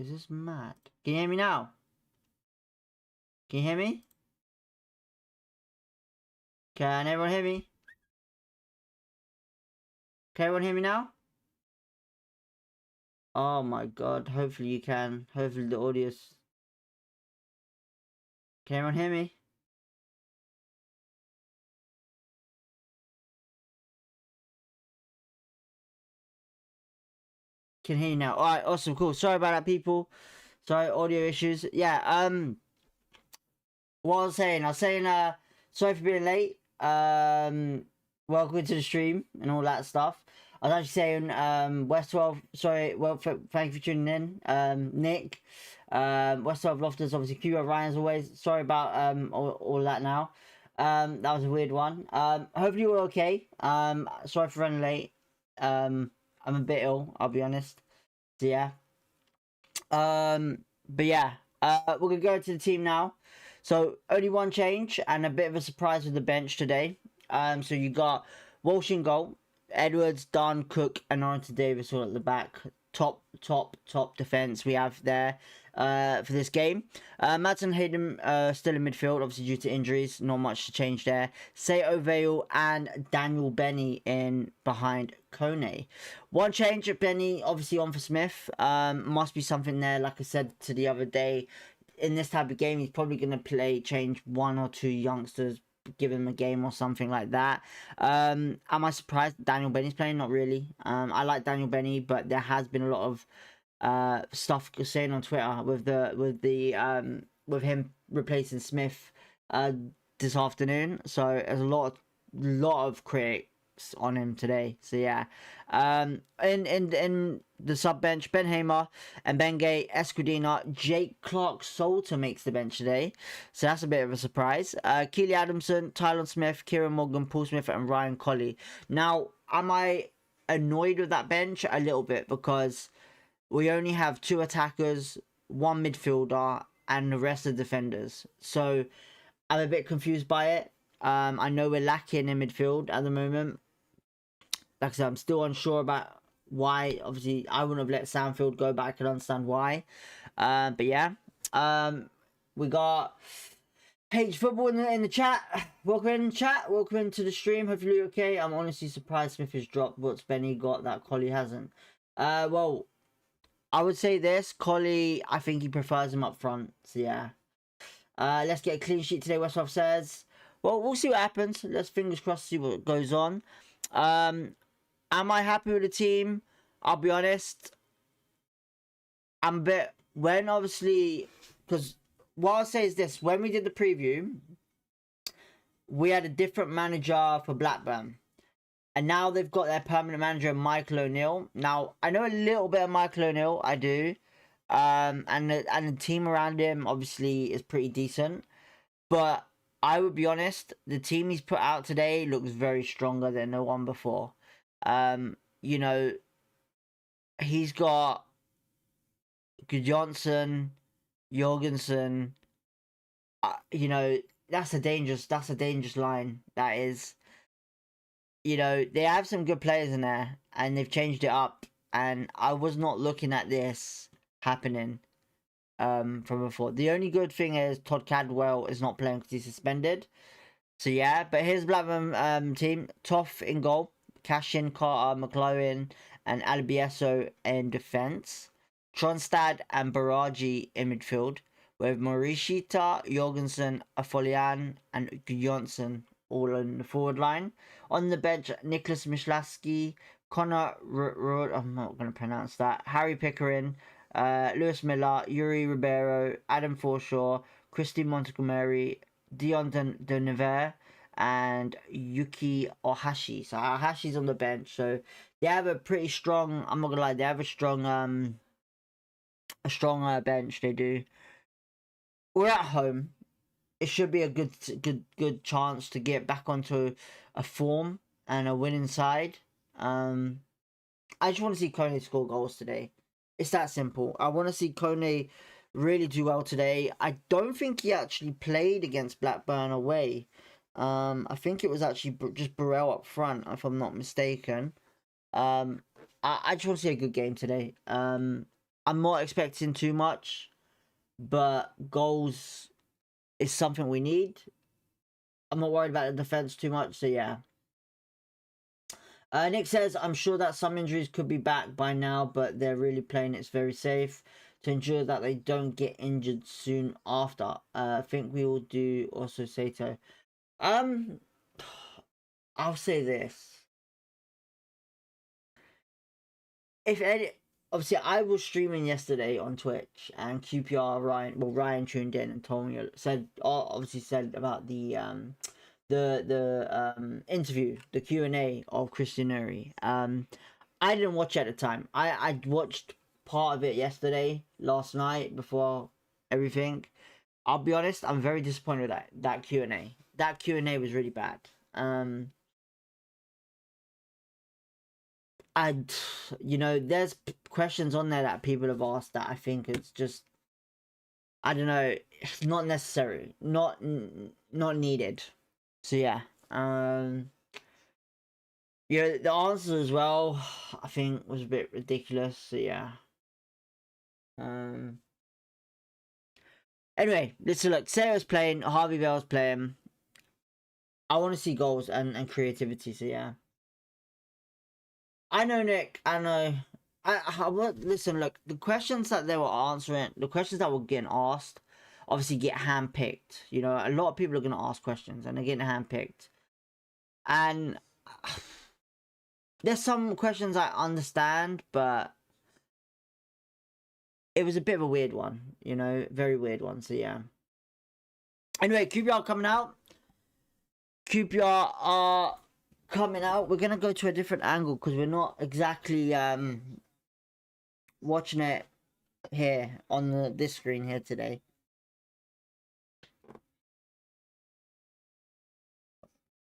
Is this mad? Can you hear me now? Can you hear me? Can everyone hear me? Can everyone hear me now? Oh my god, hopefully you can. Hopefully the audio's... Can everyone hear me? Can hear you now. Alright, awesome, cool. Sorry about that, people. Sorry, audio issues. Yeah, what I was saying, sorry for being late. Welcome to the stream and all that stuff. I was actually saying, West 12, sorry, well, thank you for tuning in, Nick. West 12 Loftus, obviously, Q Ryan as always. Sorry about, all that now. That was a weird one. Hopefully you're okay. Sorry for running late. I'm a bit ill, I'll be honest. So, yeah. But yeah, we're gonna go to the team now. So only one change and a bit of a surprise with the bench today. So you got Walsh in goal, Edwards, Dunn, Cook, and Arrington Davis all at the back. Top defense we have there for this game. Madsen Hayden still in midfield, obviously due to injuries. Not much to change there. Sato Vale and Daniel Benny in behind Kone. One change at Benny, obviously on for Smith. Must be something there, like I said to the other day. In this type of game, he's probably going to change one or two youngsters, give him a game or something like that. Am I surprised Daniel Benny's playing? Not really. I like Daniel Benny, but there has been a lot of stuff saying on Twitter with him replacing Smith this afternoon. So there's a lot of critics on him today. So yeah. In the sub bench, Ben Hamer and Bengay Escudina, Jake Clark Salter makes the bench today. So that's a bit of a surprise. Keely Adamson, Tylon Smith, Kieran Morgan, Paul Smith, and Ryan Colley. Now, am I annoyed with that bench? A little bit, because we only have 2 attackers, 1 midfielder, and the rest are defenders. So I'm a bit confused by it. I know we're lacking in midfield at the moment. Like I said, I'm still unsure about why. Obviously, I wouldn't have let Sandfield go, but I can understand why. But yeah, we got H Football in the chat. Welcome in, chat. Welcome into the stream. Hopefully you're okay. I'm honestly surprised Smith has dropped what's Benny got that Colley hasn't. Well, I would say this. Colley, I think he prefers him up front. So yeah. Let's get a clean sheet today, Westhoff says. Well, we'll see what happens. Let's fingers crossed see what goes on. Am I happy with the team? I'll be honest. I'm a bit... When obviously... Because what I'll say is this. When we did the preview, we had a different manager for Blackburn. And now they've got their permanent manager, Michael O'Neill. Now, I know a little bit of Michael O'Neill. I do. And the team around him, obviously, is pretty decent. But I would be honest, the team he's put out today looks very stronger than the one before. You know, he's got Johnson, Jorgensen. You know, that's a dangerous line. That is. You know, they have some good players in there, and they've changed it up. And I was not looking at this happening from before. The only good thing is Todd Cadwell is not playing because he's suspended. So yeah, but here's Blackburn team. Toff in goal, Cashin, Carter, McLaren, and Albieso in defence. Tronstad and Baraji in midfield, with Morishita, Jorgensen, Afolian, and Johnson all in the forward line. On the bench, Nicholas Mishlaski, Connor I'm not going to pronounce that, Harry Pickering, Lewis Miller, Yuri Ribeiro, Adam Forshaw, Christy Montgomery, Dion de Nevers, and Yuki Ohashi. So Ohashi's on the bench. So they have a pretty strong, I'm not going to lie, they have a strong bench, they do. We're at home. It should be a good chance to get back onto a form and a winning side. I just want to see Kone score goals today. It's that simple. I want to see Kone really do well today. I don't think he actually played against Blackburn away. I think it was actually just Burrell up front, if I'm not mistaken. I just want to see a good game today. I'm I'm not expecting too much, but goals is something we need. I'm not worried about the defense too much, so yeah. Nick says, I'm sure that some injuries could be back by now, but they're really playing it's very safe to ensure that they don't get injured soon after. I think we will do also Sato. I'll say this. If any, obviously I was streaming yesterday on Twitch and QPR Ryan tuned in and told me obviously said about the interview, the Q&A of Christian Nuri. I didn't watch it at the time. I watched part of it yesterday, last night, before everything. I'll be honest, I'm very disappointed with that Q&A. That Q&A was really bad. And you know, there's questions on there that people have asked that I think it's just, I don't know, it's not necessary, not needed. So yeah, yeah, the answer as well, I think was a bit ridiculous. So yeah. Anyway, listen, look, Sarah's playing, Harvey Bell's playing. I want to see goals and creativity. So yeah. I know, Nick. I know. Listen. Look, the questions that they were answering, the questions that were getting asked, obviously get handpicked. You know, a lot of people are going to ask questions, and they're getting handpicked. And there's some questions I understand, but it was a bit of a weird one. You know, very weird one. So yeah. Anyway, QPR coming out. QPR are coming out. We're gonna go to a different angle because we're not exactly watching it here on this screen here today.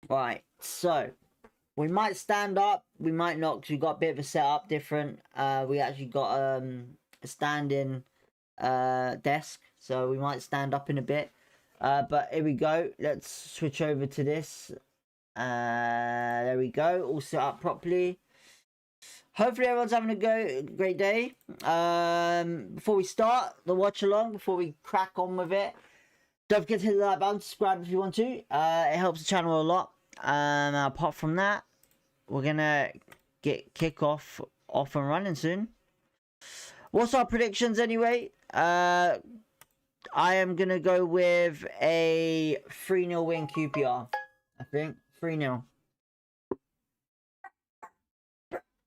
Right, so we might stand up, we might not, because we got a bit of a setup different. We actually got a standing desk, so we might stand up in a bit. But here we go. Let's switch over to this. There we go. All set up properly. Hopefully everyone's having a great day. Before we start the watch along, before we crack on with it, don't forget to hit the like button, subscribe if you want to. It helps the channel a lot. Apart from that, we're gonna get kickoff off and running soon. What's our predictions anyway? I am gonna go with a 3-0 win QPR. I think 3-0.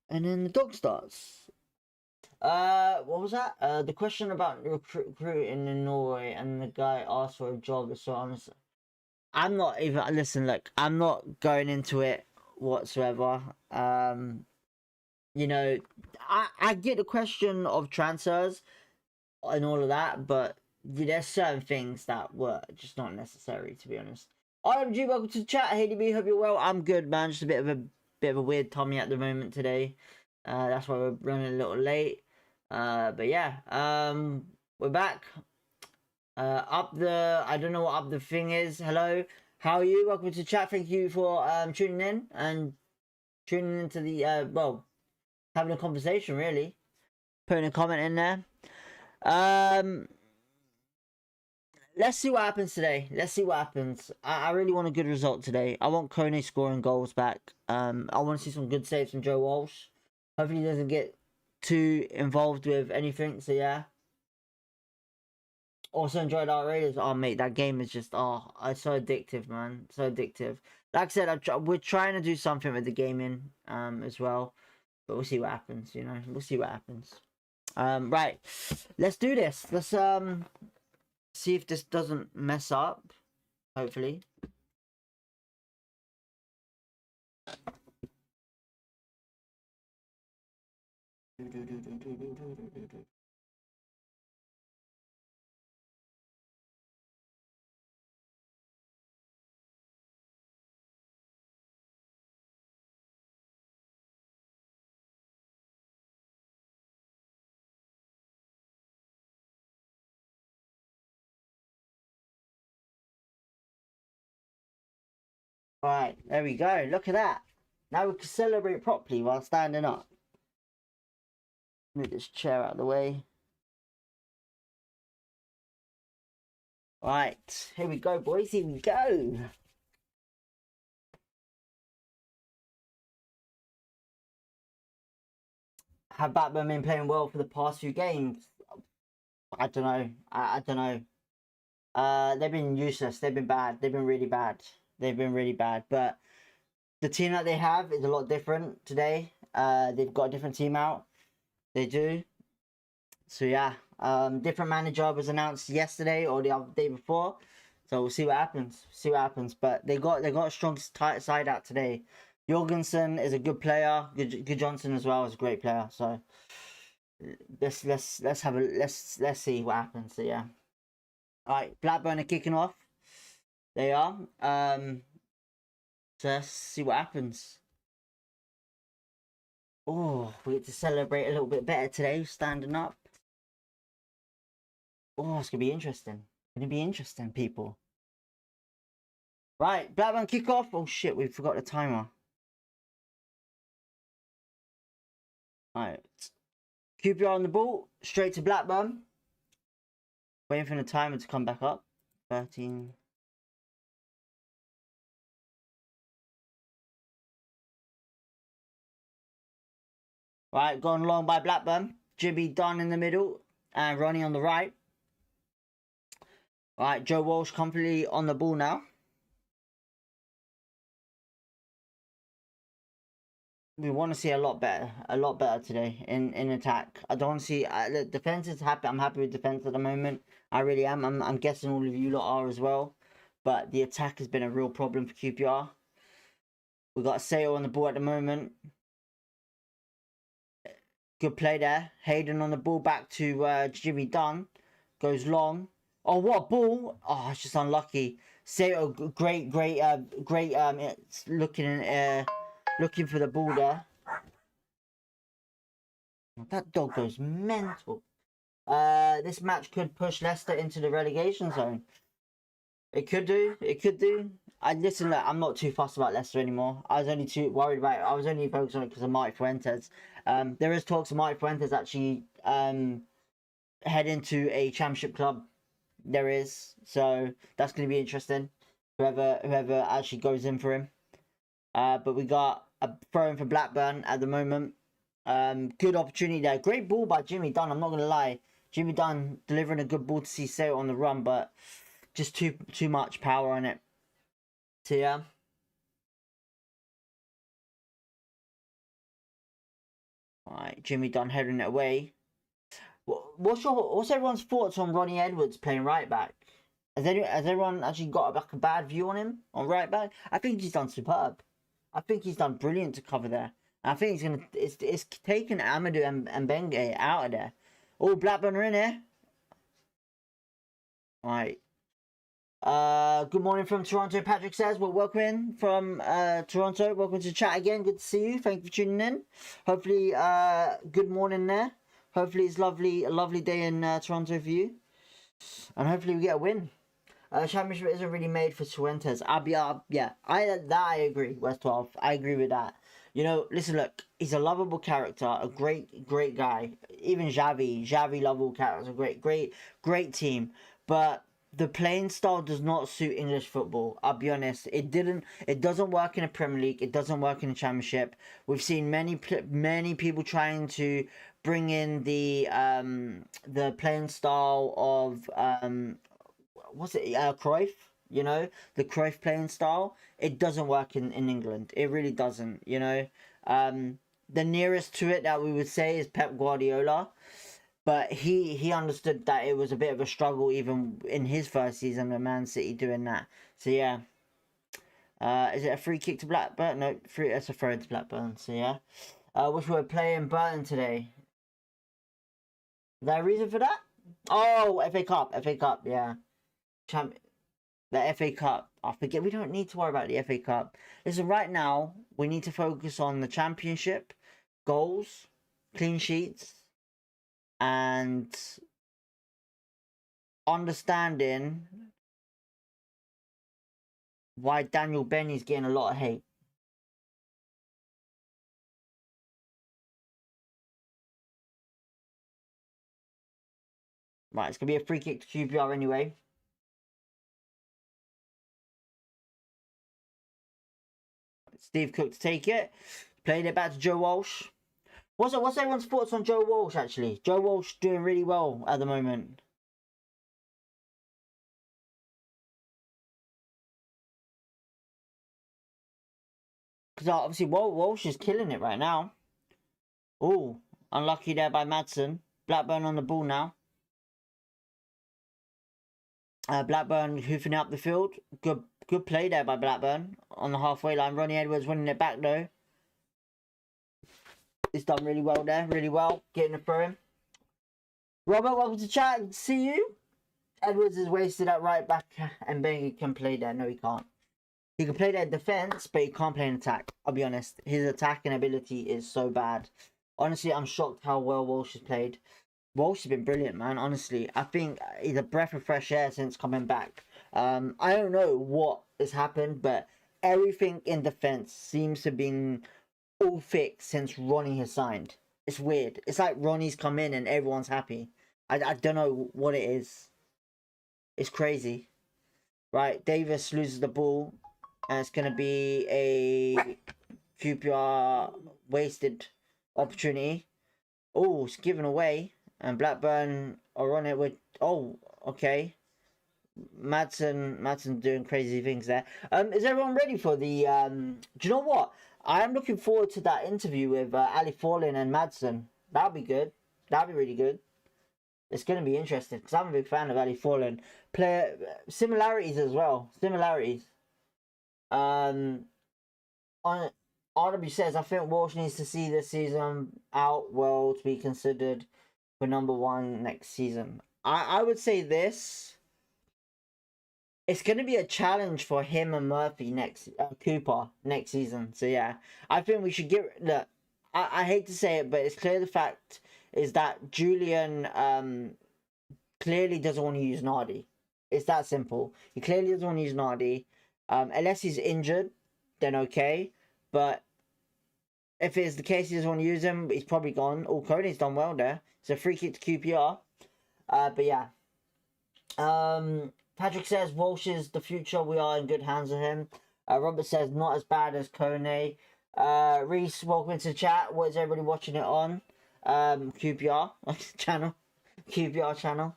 And then the dog starts. What was that? The question about recruiting in Norway and the guy asked for a job. So honestly, I'm not even, listen, look, I'm not going into it whatsoever. You know, I get the question of transfers and all of that, but there's certain things that were just not necessary, to be honest. RMG, welcome to the chat. Hey DB, hope you're well. I'm good, man. Just a bit of a weird tummy at the moment today. That's why we're running a little late. But yeah, we're back. I don't know what up the thing is. Hello, how are you? Welcome to the chat. Thank you for tuning in and tuning into the well, having a conversation, really. Putting a comment in there. Let's see what happens today. Let's see what happens. I really want a good result today. I want Kone scoring goals back. I want to see some good saves from Joe Walsh. Hopefully he doesn't get too involved with anything. So yeah. Also enjoyed our Raiders. Oh mate, that game is just it's so addictive, man. So addictive. Like I said, we're trying to do something with the gaming as well, but we'll see what happens. You know, we'll see what happens. Right, let's do this. Let's see if this doesn't mess up. Hopefully. Right, there we go. Look at that. Now we can celebrate properly while standing up. Move this chair out of the way. Right, here we go, boys. Here we go. Have Blackburn been playing well for the past few games? I don't know. I don't know. They've been useless. They've been bad. They've been really bad. They've been really bad. But the team that they have is a lot different today. They've got a different team out. They do. So yeah, different manager was announced yesterday or the other day before. So we'll see what happens. See what happens. But they got a strong tight side out today. Jorgensen is a good player. Good Johnson as well is a great player. So let's have a let's see what happens. So yeah. Alright, Blackburn are kicking off. They are. So let's see what happens. Oh, we get to celebrate a little bit better today, standing up. Oh, it's gonna be interesting. Gonna be interesting, people. Right, Blackburn kick off. Oh shit, we forgot the timer. Alright. QPR on the ball, straight to Blackburn. Waiting for the timer to come back up. 13. Right, gone long by Blackburn. Jimmy Dunn in the middle and Ronnie on the right. Right, Joe Walsh comfortably on the ball now. We want to see a lot better today in attack. I don't want to see the defense is happy. I'm happy with defense at the moment. I really am. I'm guessing all of you lot are as well. But the attack has been a real problem for QPR. We got Sale on the ball at the moment. Good play there. Hayden on the ball back to Jimmy Dunn. Goes long. Oh, what a ball! Oh, it's just unlucky. Sale, great. It's looking for the ball there. That dog goes mental. This match could push Leicester into the relegation zone. It could do. It could do. Listen, look, I'm not too fussed about Leicester anymore. I was only too worried about it. I was only focused on it because of Marty Fuentes. There is talks of Marty Fuentes actually head into a championship club. There is. So that's going to be interesting. Whoever actually goes in for him. But we got a throw in for Blackburn at the moment. Good opportunity there. Great ball by Jimmy Dunn. I'm not going to lie. Jimmy Dunn delivering a good ball to Cissé on the run, but just too much power on it. So yeah. Alright, Jimmy Dunn heading it away. What's everyone's thoughts on Ronnie Edwards playing right back? Has everyone actually got like a bad view on him on right back? I think he's done superb. I think he's done brilliant to cover there. I think he's gonna it's taken Amadou and Benge out of there. Oh, Blackburn are in here. Alright. Good morning from Toronto. Patrick says, well, welcome in from Toronto. Welcome to chat again. Good to see you. Thank you for tuning in. Hopefully, good morning there. Hopefully, it's a lovely day in Toronto for you. And hopefully, we get a win. Championship isn't really made for Fuentes. Yeah, I agree. West 12. I agree with that. You know, listen, look, he's a lovable character, a great guy. Even Xavi, lovable character, great team. But the playing style does not suit English football. I'll be honest. It doesn't work in the Premier League. It doesn't work in the Championship. We've seen many people trying to bring in the playing style of what's it? Cruyff. You know, the Cruyff playing style. It doesn't work in England. It really doesn't. You know, the nearest to it that we would say is Pep Guardiola. But he understood that it was a bit of a struggle even in his first season with Man City doing that. So yeah. Is it a free kick to Blackburn? No, it's a throw to Blackburn. So yeah. Which we're playing Burton today. Is there a reason for that? Oh, FA Cup, yeah. The FA Cup. I forget, we don't need to worry about the FA Cup. Listen, right now, we need to focus on the Championship, goals, clean sheets, and understanding why Daniel Benny's getting a lot of hate. Right, it's going to be a free kick to QPR anyway. Steve Cook to take it. Played it back to Joe Walsh. What's everyone's thoughts on Joe Walsh, actually? Joe Walsh doing really well at the moment. Because obviously Walsh is killing it right now. Oh, unlucky there by Madsen. Blackburn on the ball now. Blackburn hoofing up the field. Good play there by Blackburn on the halfway line. Ronnie Edwards winning it back though. He's done really well there, really well. Getting the throw in. Robert, welcome to chat. See you. Edwards is wasted at right back and Bengi can play there. No, he can't. He can play there in defence, but he can't play in attack. I'll be honest. His attacking ability is so bad. Honestly, I'm shocked how well Walsh has played. Walsh has been brilliant, man. Honestly, I think he's a breath of fresh air since coming back. I don't know what has happened, but everything in defence seems to be all fixed since Ronnie has signed. It's weird. It's like Ronnie's come in and everyone's happy. I don't know what it is. It's crazy. Right, Davis loses the ball. And it's going to be a QPR wasted opportunity. Oh, it's given away. And Blackburn are on it with... Oh, okay. Madsen doing crazy things there. Is everyone ready for the... Do you know what? I am looking forward to that interview with Ali Fallin and Madsen. That'll be good. That'll be really good. It's going to be interesting because I'm a big fan of Ali Fallin. Player similarities as well. Similarities. On RW says, I think Walsh needs to see this season out well to be considered for #1 next season. I would say this. It's going to be a challenge for him and Murphy Cooper next season. So yeah, I think we should get... Look, I hate to say it, but it's clear the fact is that Julian clearly doesn't want to use Nardi. It's that simple. He clearly doesn't want to use Nardi. Unless he's injured, then okay. But if it's the case he doesn't want to use him, he's probably gone. Oh, Coney's done well there. It's a free kick to QPR. But yeah. Patrick says Walsh is the future. We are in good hands with him. Robert says not as bad as Coney. Reese, welcome to the chat. What is everybody watching it on? QPR channel. QPR channel.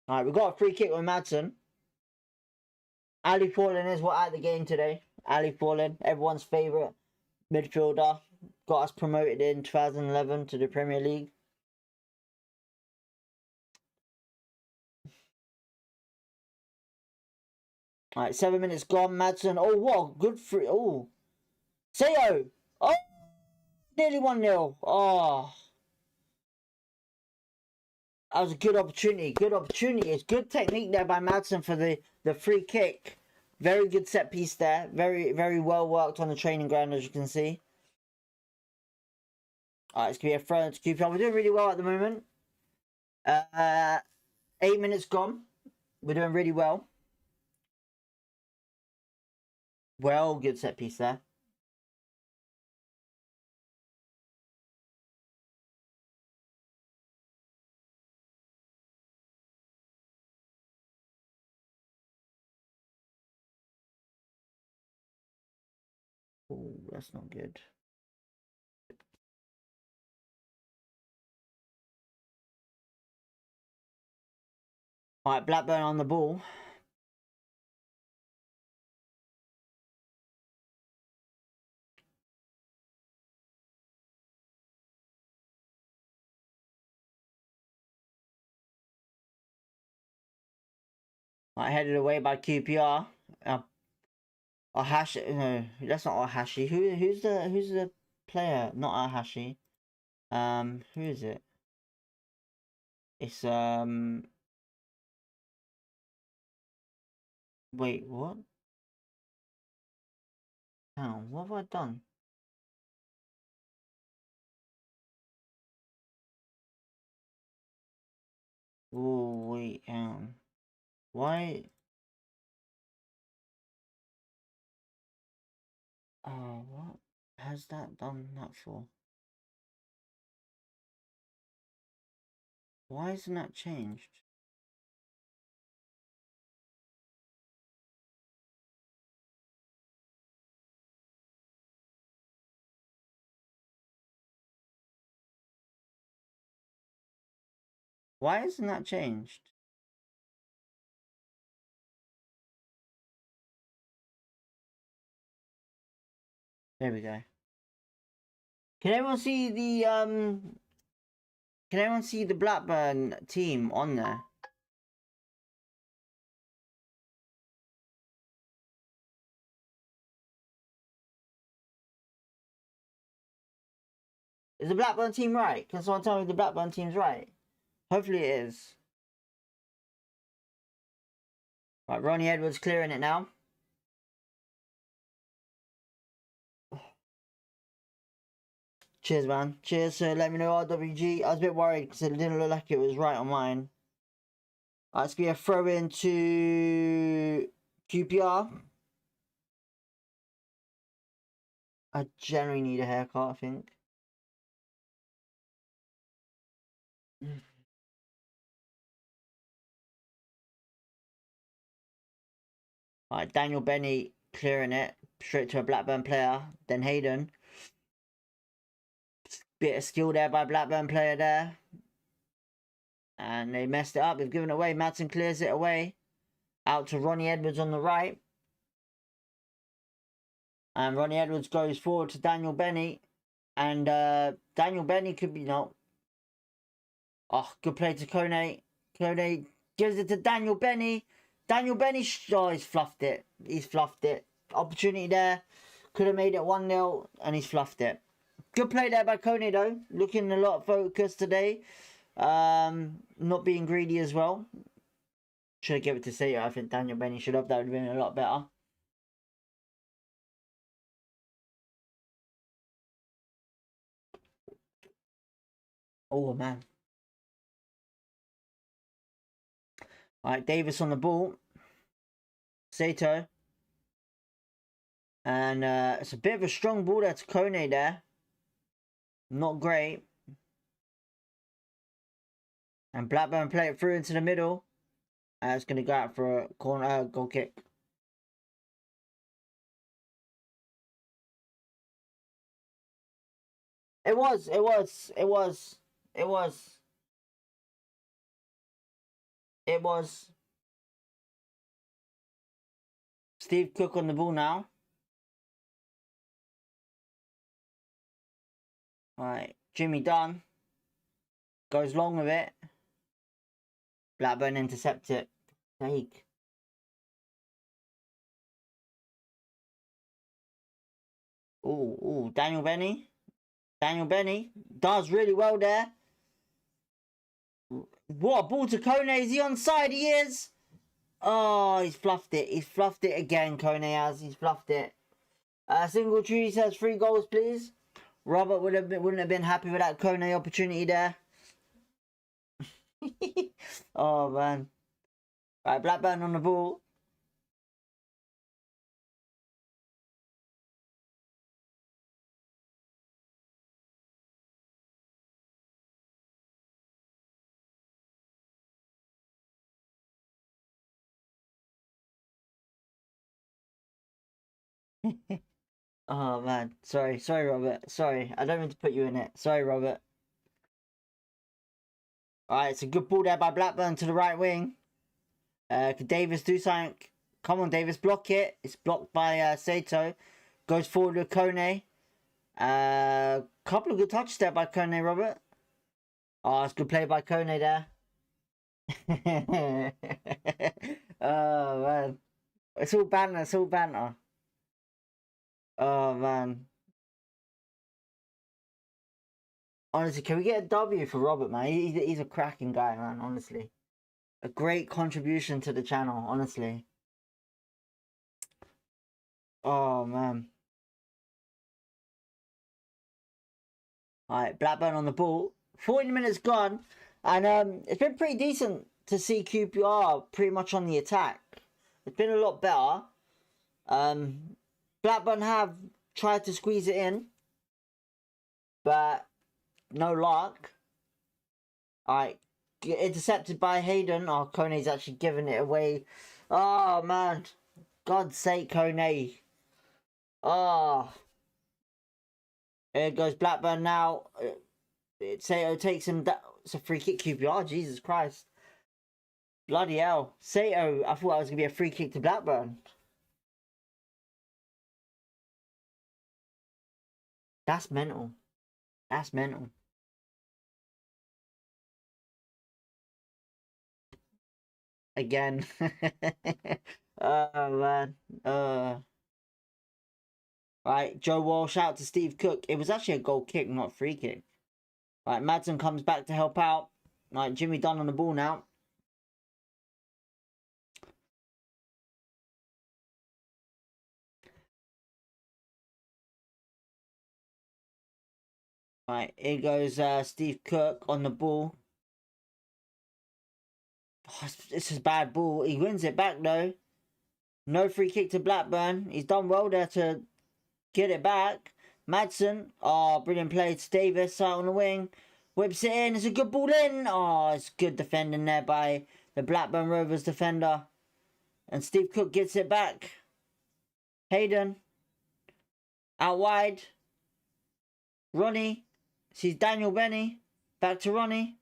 Alright, we got a free kick with Madsen. Ali Fallin is what at the game today. Ali Fallin, everyone's favourite midfielder. Got us promoted in 2011 to the Premier League. Alright, 7 minutes gone. Madsen. Oh, what? Good free. Oh. Sayo. Oh. Nearly 1-0. Oh. That was a good opportunity. Good opportunity. It's good technique there by Madsen for the free kick. Very good set piece there. Very, very well worked on the training ground, as you can see. Alright, it's going to be a throw to QPR. We're doing really well at the moment. 8 minutes gone. We're doing really well. Well, good set piece there. Oh, that's not good. Alright, Blackburn on the ball. Right, headed away by QPR. Ahashi, no, that's not Ahashi. Who's the player? Not Ahashi. Who is it? It's Wait, what? Hang on, what have I done? Oh wait, why? Oh, what has that done that for? Why isn't that changed? Why isn't that changed? There we go. Can everyone see the Can everyone see the Blackburn team on there? Is the Blackburn team right? Can someone tell me the Blackburn team's right? Hopefully it is. Right, Ronnie Edwards clearing it now. Cheers, man. Cheers. So let me know RWG. I was a bit worried because it didn't look like it was right on mine. It's going to be a throw into QPR. I generally need a haircut, I think. Alright, Daniel Benny clearing it straight to a Blackburn player. Then Hayden. Bit of skill there by Blackburn player there. And they messed it up. They've given it away. Madsen clears it away. Out to Ronnie Edwards on the right. And Ronnie Edwards goes forward to Daniel Benny. And Daniel Benny could be not. Oh, good play to Kone. Kone gives it to Daniel Benny. Daniel Benny, oh, he's fluffed it. He's fluffed it. Opportunity there. Could have made it 1-0 and he's fluffed it. Good play there by Kone though. Looking a lot of focus today. Not being greedy as well. Should have given it to Sato. I think Daniel Benny should have. That would have been a lot better. Oh, man. Alright, Davis on the ball. Sato. And it's a bit of a strong ball there to Kone there. Not great. And Blackburn play it through into the middle. It's going to go out for a corner goal kick. It was. Steve Cook on the ball now. Alright, Jimmy Dunn goes long with it. Blackburn intercept it. Take. Ooh, Daniel Benny. Daniel Benny does really well there. What a ball to Kone. Is he onside? He is. Oh, he's fluffed it. He's fluffed it again, Kone has. He's fluffed it. Single tree says 3 goals, please. Robert wouldn't have been happy with that Kone opportunity there. Oh, man. Right, Blackburn on the ball. Oh, man. Sorry, Robert. Sorry. I don't mean to put you in it. Sorry, Robert. Alright, it's a good ball there by Blackburn to the right wing. Could Davis do something? Come on, Davis, block it. It's blocked by Sato. Goes forward with Kone. Couple of good touches there by Kone, Robert. Oh, it's good play by Kone there. Oh, man. It's all banter, Oh, man. Honestly, can we get a W for Robert, man? He's a cracking guy, man, honestly. A great contribution to the channel, honestly. Oh, man. Alright, Blackburn on the ball. 40 minutes gone. And it's been pretty decent to see QPR pretty much on the attack. It's been a lot better. Blackburn have tried to squeeze it in. But no luck. Alright, intercepted by Hayden. Oh, Kone's actually giving it away. Oh, man. God's sake, Kone. Oh. Here goes Blackburn now. Sato takes him down. It's a free kick QPR. Jesus Christ. Bloody hell. Sato, I thought that was going to be a free kick to Blackburn. That's mental. That's mental. Again. Oh, man. Right, Joe Walsh out to Steve Cook. It was actually a goal kick, not a free kick. Right, Madsen comes back to help out. Right, Jimmy Dunn on the ball now. Right, here goes Steve Cook on the ball. Oh, this is a bad ball. He wins it back though. No free kick to Blackburn. He's done well there to get it back. Madsen. Oh, brilliant play to Davis out on the wing. Whips it in. It's a good ball in. Oh, it's good defending there by the Blackburn Rovers defender. And Steve Cook gets it back. Hayden. Out wide. Ronnie. Sees Daniel Benny. Back to Ronnie.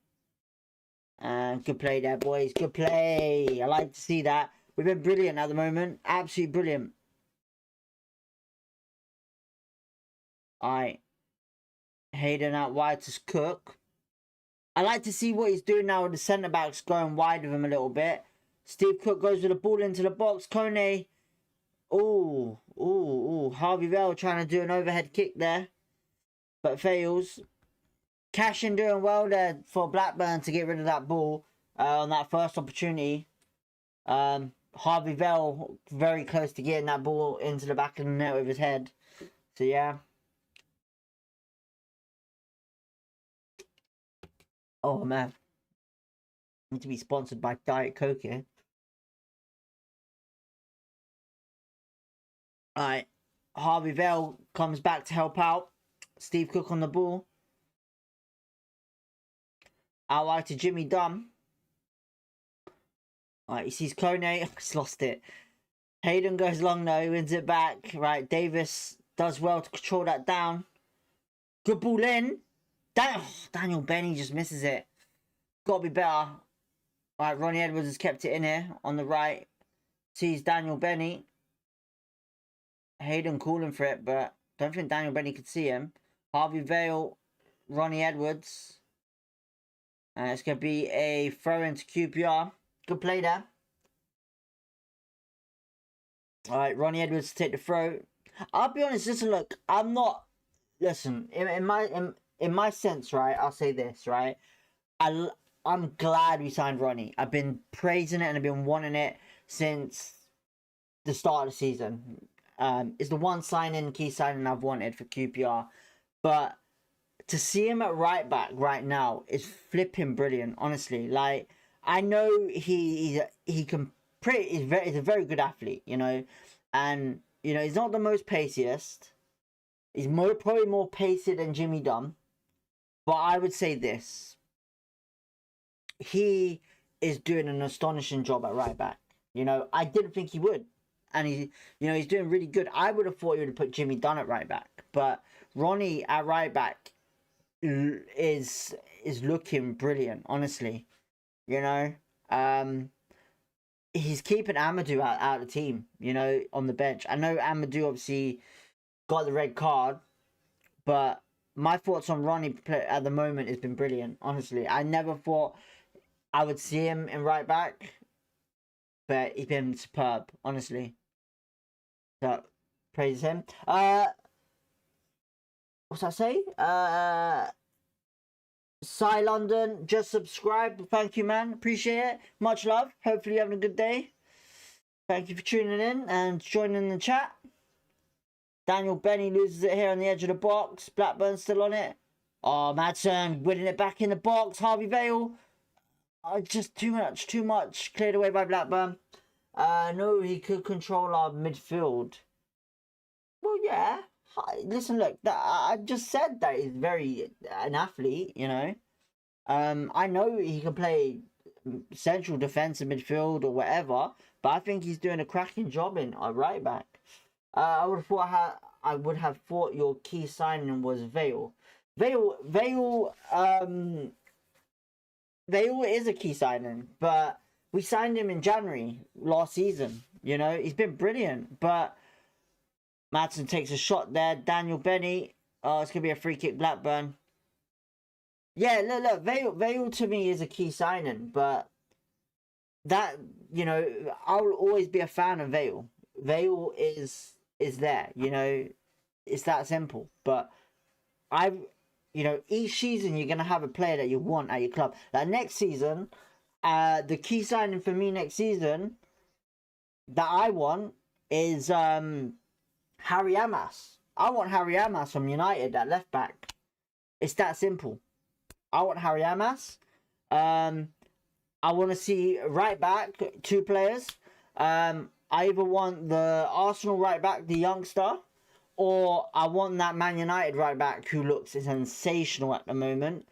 And good play there, boys. Good play. I like to see that. We've been brilliant at the moment. Absolutely brilliant. Alright. Hayden out wide to Cook. I like to see what he's doing now with the centre-backs going wide with him a little bit. Steve Cook goes with the ball into the box. Kone. Ooh. Harvey Vale trying to do an overhead kick there. But fails. Cashin doing well there for Blackburn to get rid of that ball on that first opportunity. Harvey Vale very close to getting that ball into the back of the net with his head. So yeah. Oh man. Need to be sponsored by Diet Coke here. Alright. Harvey Vale comes back to help out. Steve Cook on the ball. Out wide to Jimmy Dunn. Alright, he sees Kone. He's lost it. Hayden goes long though, wins it back. Right, Davis does well to control that down. Good ball in. Daniel Benny just misses it. Got to be better. Right, Ronnie Edwards has kept it in here on the right. Sees Daniel Benny. Hayden calling for it, but don't think Daniel Benny could see him. Harvey Vale, Ronnie Edwards. And it's going to be a throw into QPR. Good play there. Alright, Ronnie Edwards to take the throw. I'll be honest, listen, look, I'm not... Listen, in my sense, right, I'll say this, right? I'm glad we signed Ronnie. I've been praising it and I've been wanting it since the start of the season. It's the one key signing I've wanted for QPR. But to see him at right back right now is flipping brilliant, honestly. Like, I know he's a very good athlete, you know, and you know he's not the most paciest. He's probably more pacey than Jimmy Dunn, but I would say this: he is doing an astonishing job at right back. You know, I didn't think he would, and he's doing really good. I would have thought he would have put Jimmy Dunn at right back, but Ronnie at right back is looking brilliant, honestly. You know, he's keeping Amadou out of the team, you know, on the bench. I know Amadou obviously got the red card, but my thoughts on Ronnie at the moment has been brilliant, honestly. I never thought I would see him in right back, but he's been superb, honestly. So, praise him. What's that say? Cy London, just subscribe. Thank you, man. Appreciate it. Much love. Hopefully you're having a good day. Thank you for tuning in and joining the chat. Daniel Benny loses it here on the edge of the box. Blackburn still on it. Oh, Madsen winning it back in the box. Harvey Vale. Just too much. Cleared away by Blackburn. No, he could control our midfield. Well, yeah. Listen, look, I just said that he's very an athlete, you know. I know he can play central defensive midfield or whatever, but I think he's doing a cracking job in right back. I would have thought your key signing was Vale. Vale is a key signing, but we signed him in January last season. You know, he's been brilliant, but Madsen takes a shot there. Daniel Benny. Oh, it's gonna be a free kick, Blackburn. Yeah, look, Vale to me is a key signing, but that, you know, I'll always be a fan of Vale. Vale is there, you know, it's that simple. But you know, each season you're gonna have a player that you want at your club. Like next season, the key signing for me next season that I want is Harry Amas. I want Harry Amas from United at left back. It's that simple. I want Harry Amas. I want to see right back 2 players. I either want the Arsenal right back, the youngster, or I want that Man United right back who looks sensational at the moment.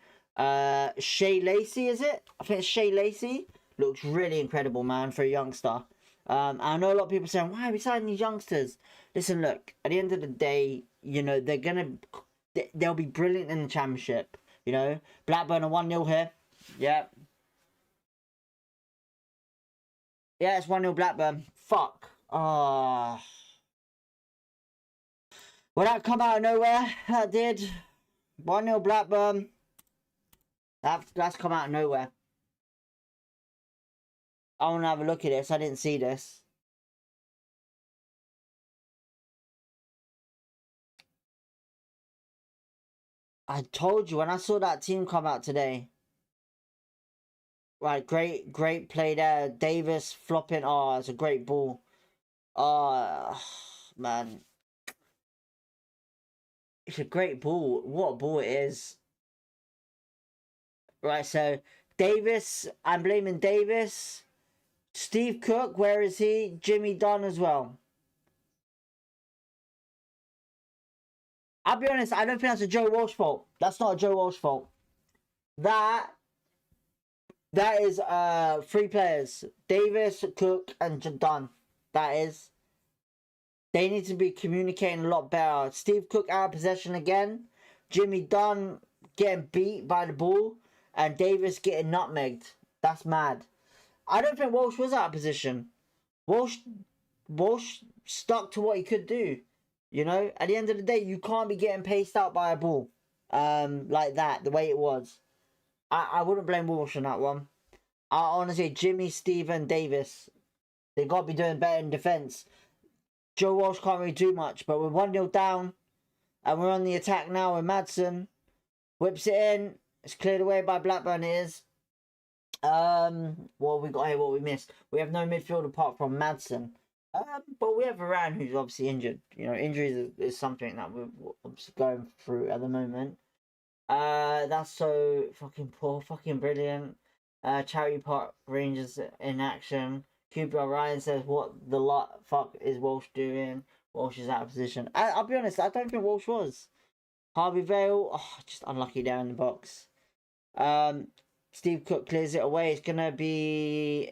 Shea Lacey, is it? I think it's Shea Lacey. Looks really incredible, man, for a youngster. I know a lot of people saying, why are we signing these youngsters? Listen, look, at the end of the day, you know, they'll be brilliant in the Championship. You know, Blackburn are 1-0 here. Yeah. Yeah, it's 1-0 Blackburn. Fuck. Ah. Well, that come out of nowhere. That did. 1-0 Blackburn. That's come out of nowhere. I want to have a look at this. I didn't see this. I told you when I saw that team come out today. Right, great play there. Davis flopping. Oh, it's a great ball. Oh, man. It's a great ball. What a ball it is. Right, so Davis, I'm blaming Davis. Steve Cook, where is he? Jimmy Dunn as well. I'll be honest, I don't think that's a Joe Walsh fault. That's not a Joe Walsh fault. That is 3 players. Davis, Cook, and Dunn. That is. They need to be communicating a lot better. Steve Cook out of possession again. Jimmy Dunn getting beat by the ball. And Davis getting nutmegged. That's mad. I don't think Walsh was out of position. Walsh stuck to what he could do. You know, at the end of the day, you can't be getting paced out by a ball like that, the way it was. I wouldn't blame Walsh on that one. I honestly, Jimmy, Steven, Davis, they got to be doing better in defence. Joe Walsh can't really do much, but we're 1-0 down, and we're on the attack now with Madsen. Whips it in. It's cleared away by Blackburn, it is. What we got here, what we missed. We have no midfield apart from Madsen. But we have Varane, who's obviously injured. You know, injuries is something that we're obviously going through at the moment. That's so fucking poor, fucking brilliant. Charity Park Rangers in action. Cooper Ryan says, what the fuck is Walsh doing? Walsh is out of position. I'll be honest, I don't think Walsh was. Harvey Vale, just unlucky there in the box. Steve Cook clears it away. It's going to be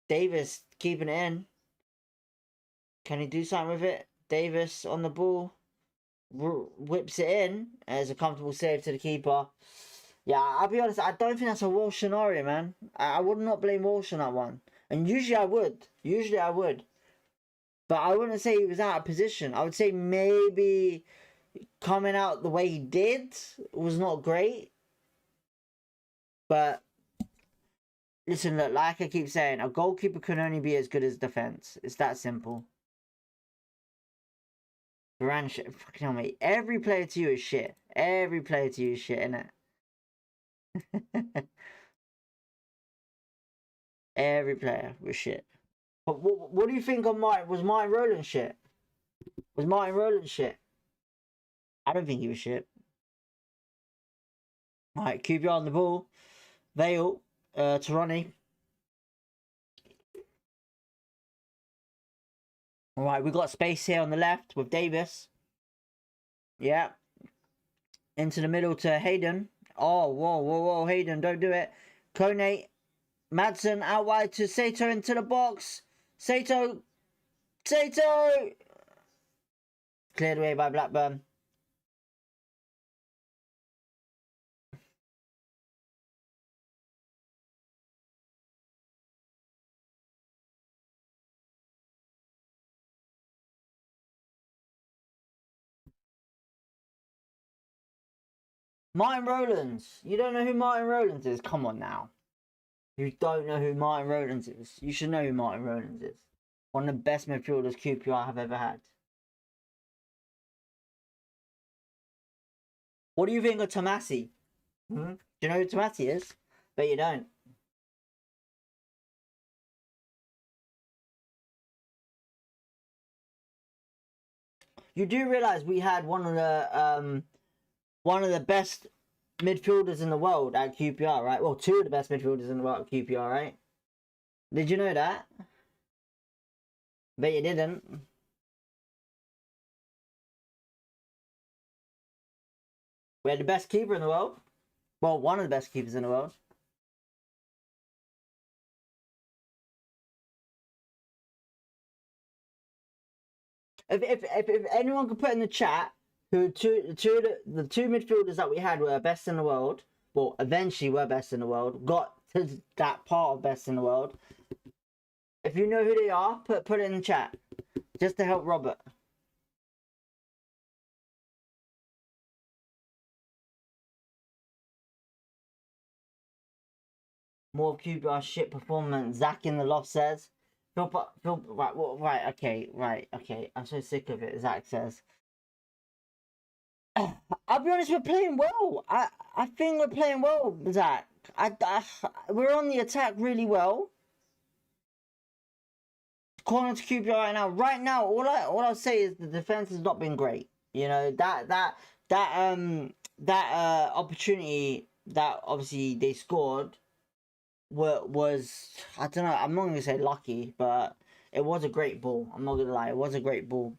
Davis keeping it in. Can he do something with it? Davis on the ball. Whips it in. As a comfortable save to the keeper. Yeah, I'll be honest. I don't think that's a Walsh scenario, man. I would not blame Walsh on that one. And usually I would. But I wouldn't say he was out of position. I would say maybe coming out the way he did was not great. But listen, look, like I keep saying, a goalkeeper can only be as good as defense. It's that simple. Varane shit. Fucking hell, mate. Every player to you is shit. Every player to you is shit, innit? Every player was shit. But what do you think of Martin? Was Martin Rowland shit? Was Martin Rowland shit? I don't think he was shit. Alright, QPR on the ball. Vale, Tarani. Alright, we've got space here on the left with Davis. Yeah. Into the middle to Hayden. Oh, whoa. Hayden, don't do it. Kone, Madsen out wide to Sato into the box. Sato. Cleared away by Blackburn. Martin Rowlands. You don't know who Martin Rowlands is? Come on now. You don't know who Martin Rowlands is. You should know who Martin Rowlands is. One of the best midfielders QPR have ever had. What do you think of Tomasi? Do you know who Tomasi is? Bet you don't. You do realise we had one of the best midfielders in the world at QPR, right? Well, two of the best midfielders in the world at QPR, right? Did you know that? Bet you didn't. We had the best keeper in the world. Well, one of the best keepers in the world. If anyone could put in the chat who the two midfielders that we had were best in the world, well, eventually were best in the world, got to that part of best in the world. If you know who they are, put it in the chat, just to help Robert. More of QPR shit performance. Zach in the loft says. Right, okay. I'm so sick of it. Zach says. I'll be honest, we're playing well. I think we're playing well, Zach. We're on the attack really well. Corner to QPR right now. Right now, all I'll say is the defense has not been great. You know that opportunity that obviously they scored was I don't know. I'm not gonna say lucky, but it was a great ball. I'm not gonna lie, it was a great ball.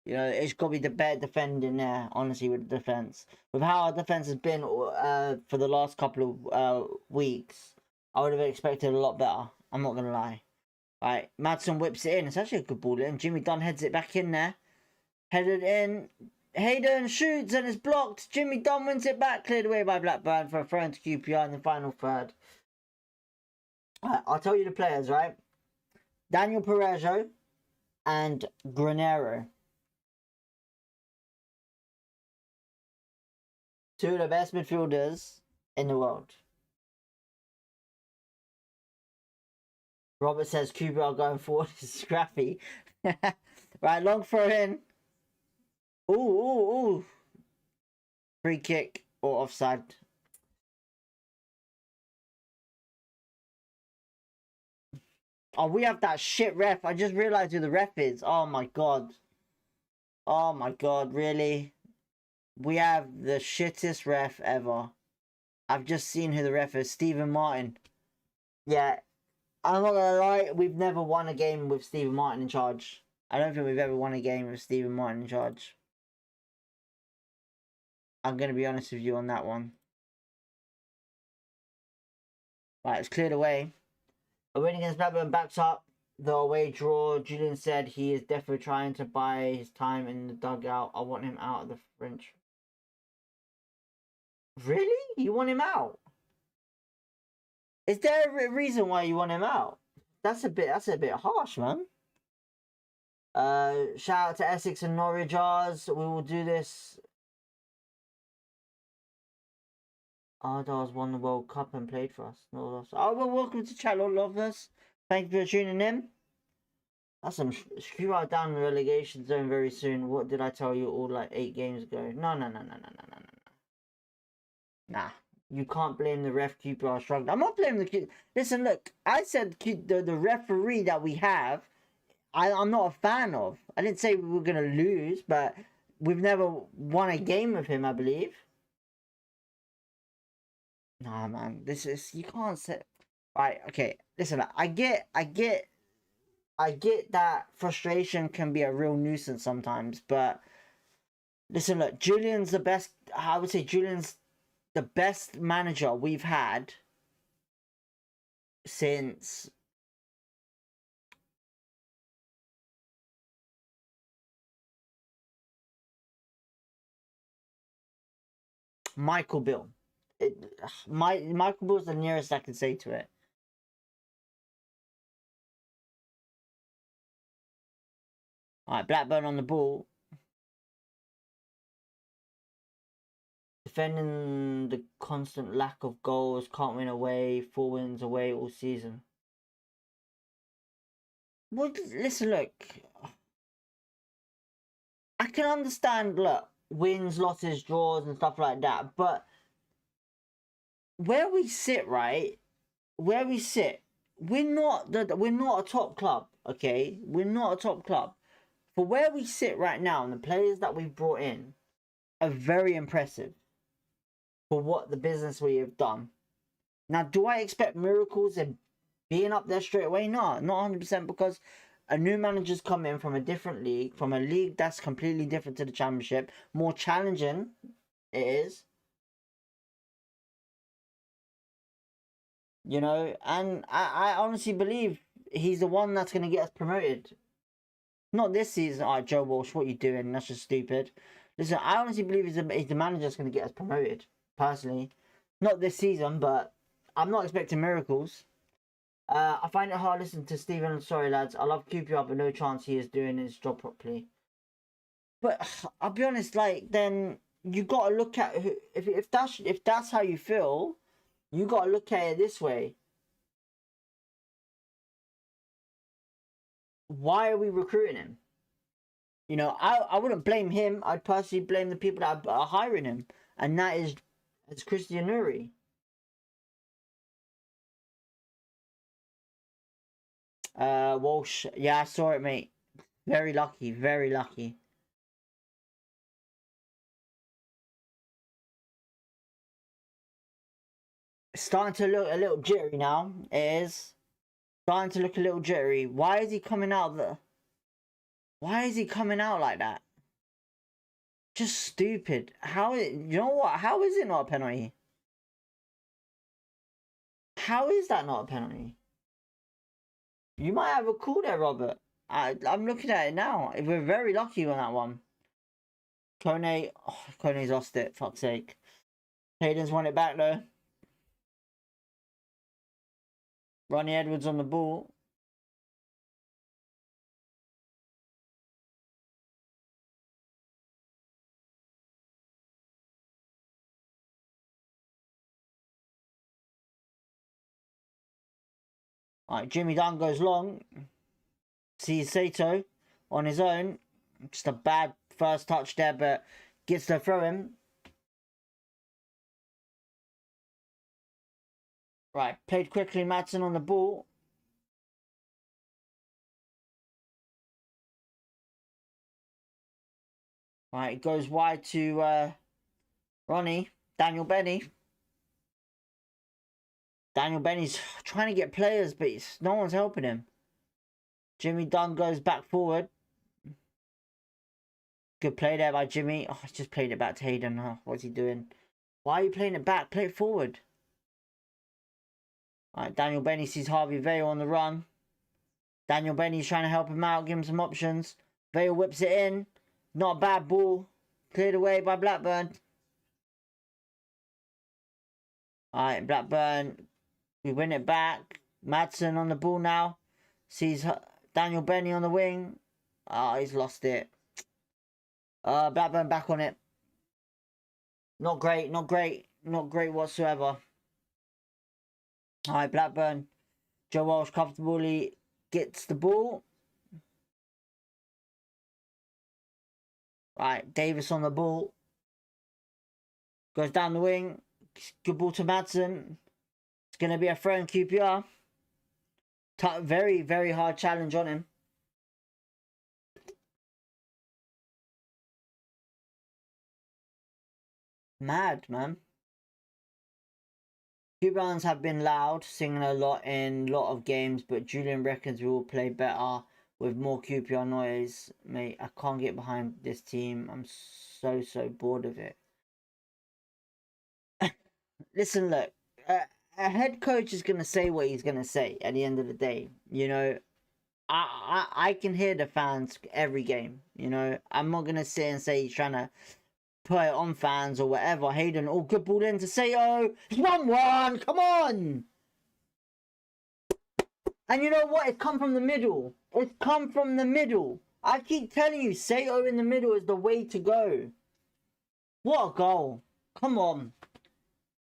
You know, it's got to be the better defending there, honestly, with the defense. With how our defense has been for the last couple of weeks, I would have expected a lot better. I'm not gonna lie. Right, Madsen whips it in. It's actually a good ball in. Jimmy Dunn heads it back in there. Headed in. Hayden shoots and it's blocked. Jimmy Dunn wins it back. Cleared away by Blackburn for a throw into QPR in the final third. I'll tell you the players, right? Daniel Perejo and Granero. Two of the best midfielders in the world. Robert says QPR going forward is scrappy. Right, long throw in. Ooh. Free kick or offside. Oh, we have that shit ref. I just realised who the ref is. Oh my god. Oh my god, really? We have the shittest ref ever. I've just seen who the ref is. Stephen Martin. Yeah. I'm not gonna lie, we've never won a game with Stephen Martin in charge. I don't think we've ever won a game with Stephen Martin in charge. I'm gonna be honest with you on that one. Right, it's cleared away. A win against Blackburn backs up the away draw. Julian said he is definitely trying to buy his time in the dugout. I want him out of the French. Really? You want him out? Is there a reason why you want him out? That's a bit harsh, man. Shout out to Essex and Norwich. We will do this. Ardars won the World Cup and played for us. No loss. Oh, well, welcome to chat, Lord Lovers. Thank you for tuning in. That's some screw out down the relegation zone very soon. What did I tell you all like 8 games ago? No. Nah. You can't blame the ref. QPR struggled. I'm not blaming the... Listen, look. I said the referee that we have, I'm not a fan of. I didn't say we were going to lose, but we've never won a game with him, I believe. Nah, man. This is... You can't say... Right, okay. Listen, I get that frustration can be a real nuisance sometimes, but... Listen, look. Julian's the best... I would say Julian's the best manager we've had since Michael Bill. Michael Bill's the nearest I can say to it. Alright, Blackburn on the ball. Defending the constant lack of goals, can't win away, 4 wins away all season. Well, listen, look. I can understand, look, wins, losses, draws, and stuff like that, but where we sit, right? Where we sit, we're not a top club, okay? We're not a top club. For where we sit right now, and the players that we've brought in are very impressive for what the business we have done. Now, do I expect miracles and being up there straight away? No, not 100%, because a new manager's come in from a different league, from a league that's completely different to the Championship, more challenging it is. You know, and I honestly believe he's the one that's going to get us promoted. Not this season. All right, Joe Walsh, what are you doing? That's just stupid. Listen, I honestly believe he's the manager that's going to get us promoted, personally. Not this season, but I'm not expecting miracles. I find it hard listening to Stephen. Sorry, lads. I love QPR, but no chance he is doing his job properly. But I'll be honest, like, then you got to look at who, if that's how you feel, you got to look at it this way. Why are we recruiting him? You know, I wouldn't blame him. I'd personally blame the people that are hiring him, and that is Christian Nuri. Walsh. Yeah, I saw it, mate. Very lucky, very lucky. Starting to look a little jittery now. It is starting to look a little jittery. Why is he coming out Why is he coming out like that? Just stupid. You know what? How is it not a penalty? How is that not a penalty? You might have a call there, Robert. I'm looking at it now. We're very lucky on that one. Kone's lost it. Fuck's sake. Hayden's won it back though. Ronnie Edwards on the ball. Alright, Jimmy Dunn goes long. Sees Sato on his own. Just a bad first touch there, but gets the throw in. Right, played quickly. Madsen on the ball. Right, it goes wide to Ronnie. Daniel Benny. Daniel Benny's trying to get players, but no one's helping him. Jimmy Dunn goes back forward. Good play there by Jimmy. Oh, I just played it back to Hayden. Oh, what's he doing? Why are you playing it back? Play it forward. Alright, Daniel Benny sees Harvey Vale on the run. Daniel Benny's trying to help him out, give him some options. Vale whips it in. Not a bad ball. Cleared away by Blackburn. Alright, Blackburn. We win it back. Madsen on the ball now. Sees Daniel Benny on the wing. Oh, he's lost it. Blackburn back on it. Not great, not great. Not great whatsoever. Alright, Blackburn. Joe Walsh comfortably gets the ball. Right, Davis on the ball. Goes down the wing. Good ball to Madsen. It's going to be a throw in QPR. Very, very hard challenge on him. Mad, man. Cubans have been loud, singing a lot in a lot of games, but Julian reckons we will play better with more QPR noise. Mate, I can't get behind this team. I'm so bored of it. listen, look, a head coach is gonna say what he's gonna say at the end of the day. You know, I can hear the fans every game. You know, I'm not gonna sit and say he's trying to put it on fans or whatever. Hayden, all good ball in to say, oh, it's 1-1. Come on. And you know what? It's come from the middle. It's come from the middle. I keep telling you, Sato in the middle is the way to go. What a goal. Come on.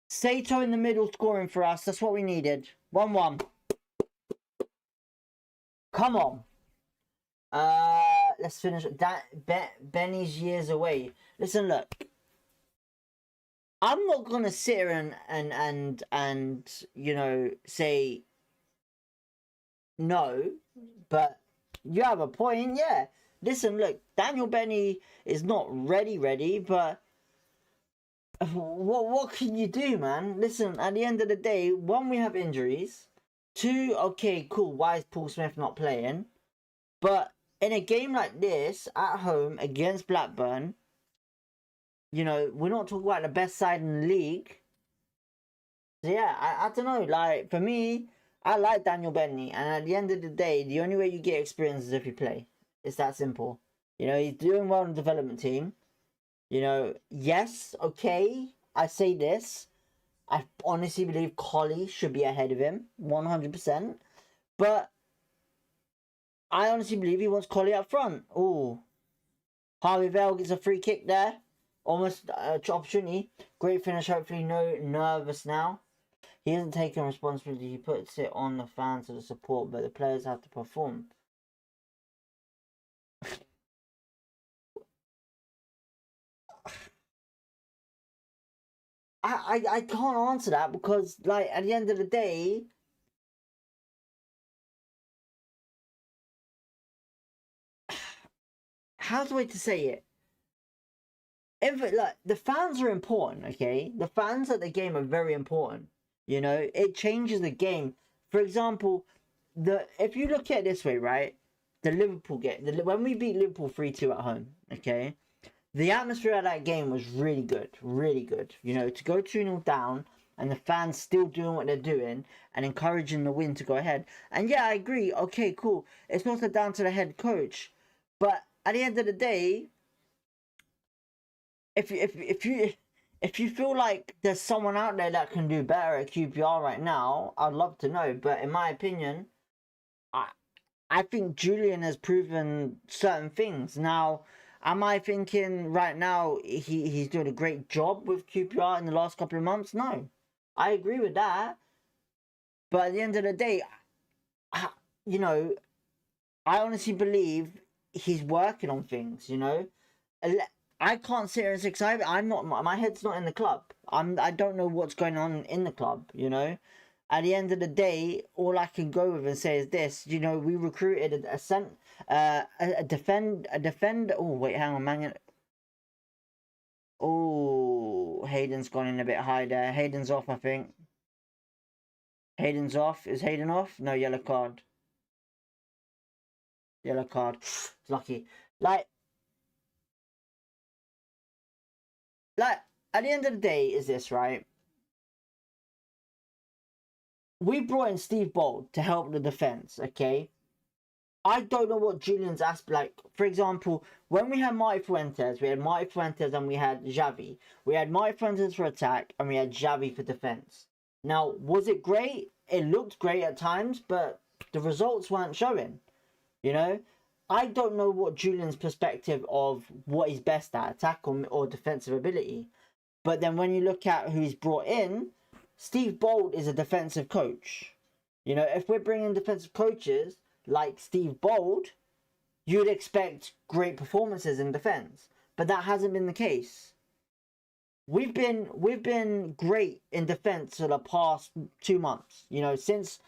Sato in the middle scoring for us. That's what we needed. 1-1. Come on. Let's finish. Benny's years away. Listen, look. I'm not gonna sit here and you know say no, but you have a point, yeah. Listen, look, Daniel Benny is not ready, but what can you do, man? Listen, at the end of the day, one, we have injuries. Two, okay, cool. Why is Paul Smith not playing? But in a game like this, at home against Blackburn, you know, we're not talking about the best side in the league. So yeah, I don't know. Like, for me, I like Daniel Bentley, and at the end of the day, the only way you get experience is if you play. It's that simple. You know, he's doing well in the development team. You know, yes, okay, I say this. I honestly believe Collie should be ahead of him, 100%. But I honestly believe he wants Collie up front. Oh, Harvey Vale gets a free kick there. Almost opportunity. Great finish, hopefully no nervous now. He isn't taking responsibility. He puts it on the fans to support, but the players have to perform. I can't answer that because, like, at the end of the day, how's the way to say it? If like the fans are important, okay, the fans at the game are very important. You know, it changes the game. For example, if you look at it this way, right, the Liverpool game, when we beat Liverpool 3-2 at home, okay, the atmosphere of that game was really good, really good. You know, to go 2-0 down and the fans still doing what they're doing and encouraging the win to go ahead. And yeah, I agree. Okay, cool. It's not down to the head coach, but at the end of the day, if you feel like there's someone out there that can do better at QPR right now, I'd love to know. But in my opinion, I I think Julian has proven certain things. Now, am I thinking right now he's doing a great job with QPR in the last couple of months? No, I agree with that. But at the end of the day, I, you know, I honestly believe he's working on things. You know, I can't sit here and say, because I'm not, my head's not in the club. I don't know what's going on in the club, you know. At the end of the day, all I can go with and say is this, you know, we recruited a defend. Oh, wait, hang on, man. Oh, Hayden's gone in a bit high there. Hayden's off, I think. Hayden's off. Is Hayden off? No, yellow card. Yellow card. Lucky. Like, at the end of the day, is this, right? We brought in Steve Bold to help the defense, okay? I don't know what Julian's asked. Like, for example, when we had Marty Fuentes, we had Marty Fuentes and we had Xavi. We had Marty Fuentes for attack and we had Xavi for defense. Now, was it great? It looked great at times, but the results weren't showing. You know, I don't know what Julian's perspective of what he's best at, attack or defensive ability. But then when you look at who he's brought in, Steve Bold is a defensive coach. You know, if we're bringing defensive coaches like Steve Bold, you'd expect great performances in defense. But that hasn't been the case. We've been great in defense for the past 2 months. You know, since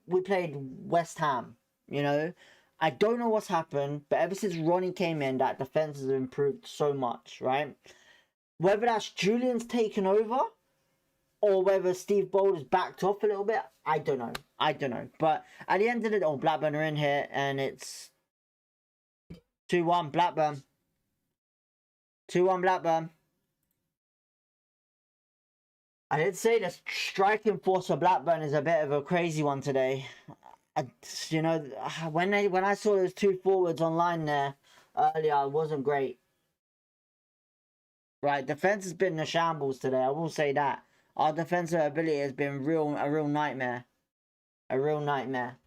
we played West Ham. You know, I don't know what's happened, but ever since Ronnie came in, that defense has improved so much, right? Whether that's Julian's taken over or whether Steve Bold has backed off a little bit, I don't know. I don't know. But at the end of the day, oh, Blackburn are in here and it's 2-1 Blackburn. 2-1 Blackburn. I did say the striking force for Blackburn is a bit of a crazy one today. You know, when I saw those two forwards online there earlier, it wasn't great. Right, defense has been a shambles today. I will say that our defensive ability has been a real nightmare, a real nightmare.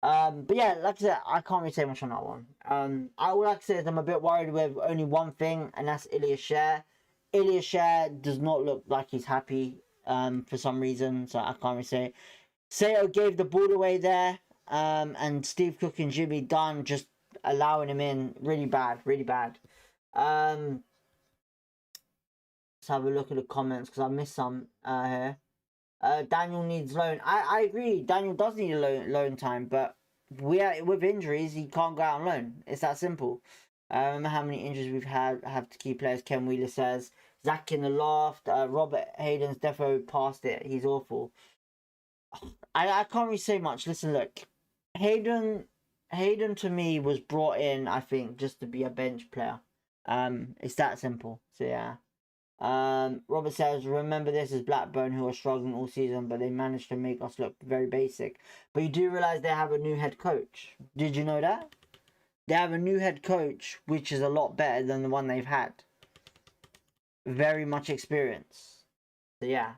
But yeah, like I said, I can't really say much on that one. All I can say is I'm a bit worried with only one thing, and that's Ilias Share. Ilias Share does not look like he's happy. For some reason, so I can't really say. Sato gave the ball away there. And Steve Cook and Jimmy Dunn just allowing him in, really bad, really bad. Let's have a look at the comments because I missed some here. Daniel needs loan. I agree. Daniel does need a loan time, but with injuries, he can't go out on loan. It's that simple. Remember how many injuries we've had. Have to keep players. Ken Wheeler says. Zach in the loft. Robert Hayden's defo passed it. He's awful. I can't really say much. Listen, look, Hayden to me was brought in, I think, just to be a bench player. It's that simple. So yeah. Robert says, remember this is Blackburn who are struggling all season, but they managed to make us look very basic. But you do realise they have a new head coach. Did you know that? They have a new head coach, which is a lot better than the one they've had. Very much experience. So yeah.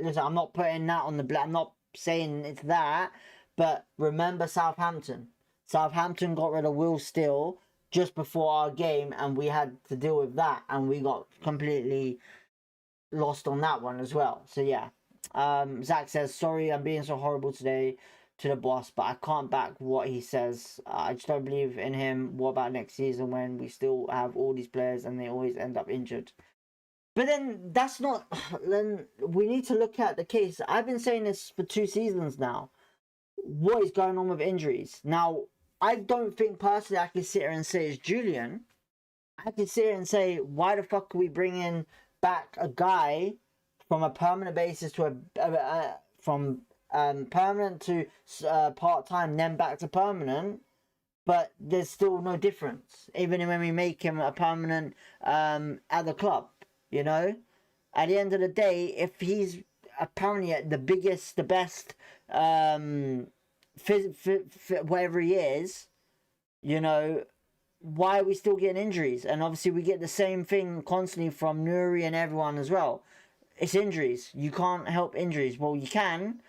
Listen, I'm not putting that on the I'm not saying it's that, but remember Southampton. Southampton got rid of Will Steele just before our game, and we had to deal with that, and we got completely lost on that one as well. So yeah. Zach says, sorry, I'm being so horrible today to the boss, but I can't back what he says. I just don't believe in him. What about next season when we still have all these players and they always end up injured? But then that's not. Then we need to look at the case. I've been saying this for 2 seasons now. What is going on with injuries? Now, I don't think personally I can sit here and say it's Julian. I can sit here and say, why the fuck are we bringing back a guy from a permanent basis to from permanent to part time, then back to permanent? But there's still no difference, even when we make him a permanent at the club. You know, at the end of the day, if he's apparently the biggest, the best, whatever he is, you know, why are we still getting injuries? And obviously we get the same thing constantly from Nuri and everyone as well. It's injuries. You can't help injuries. Well, you can.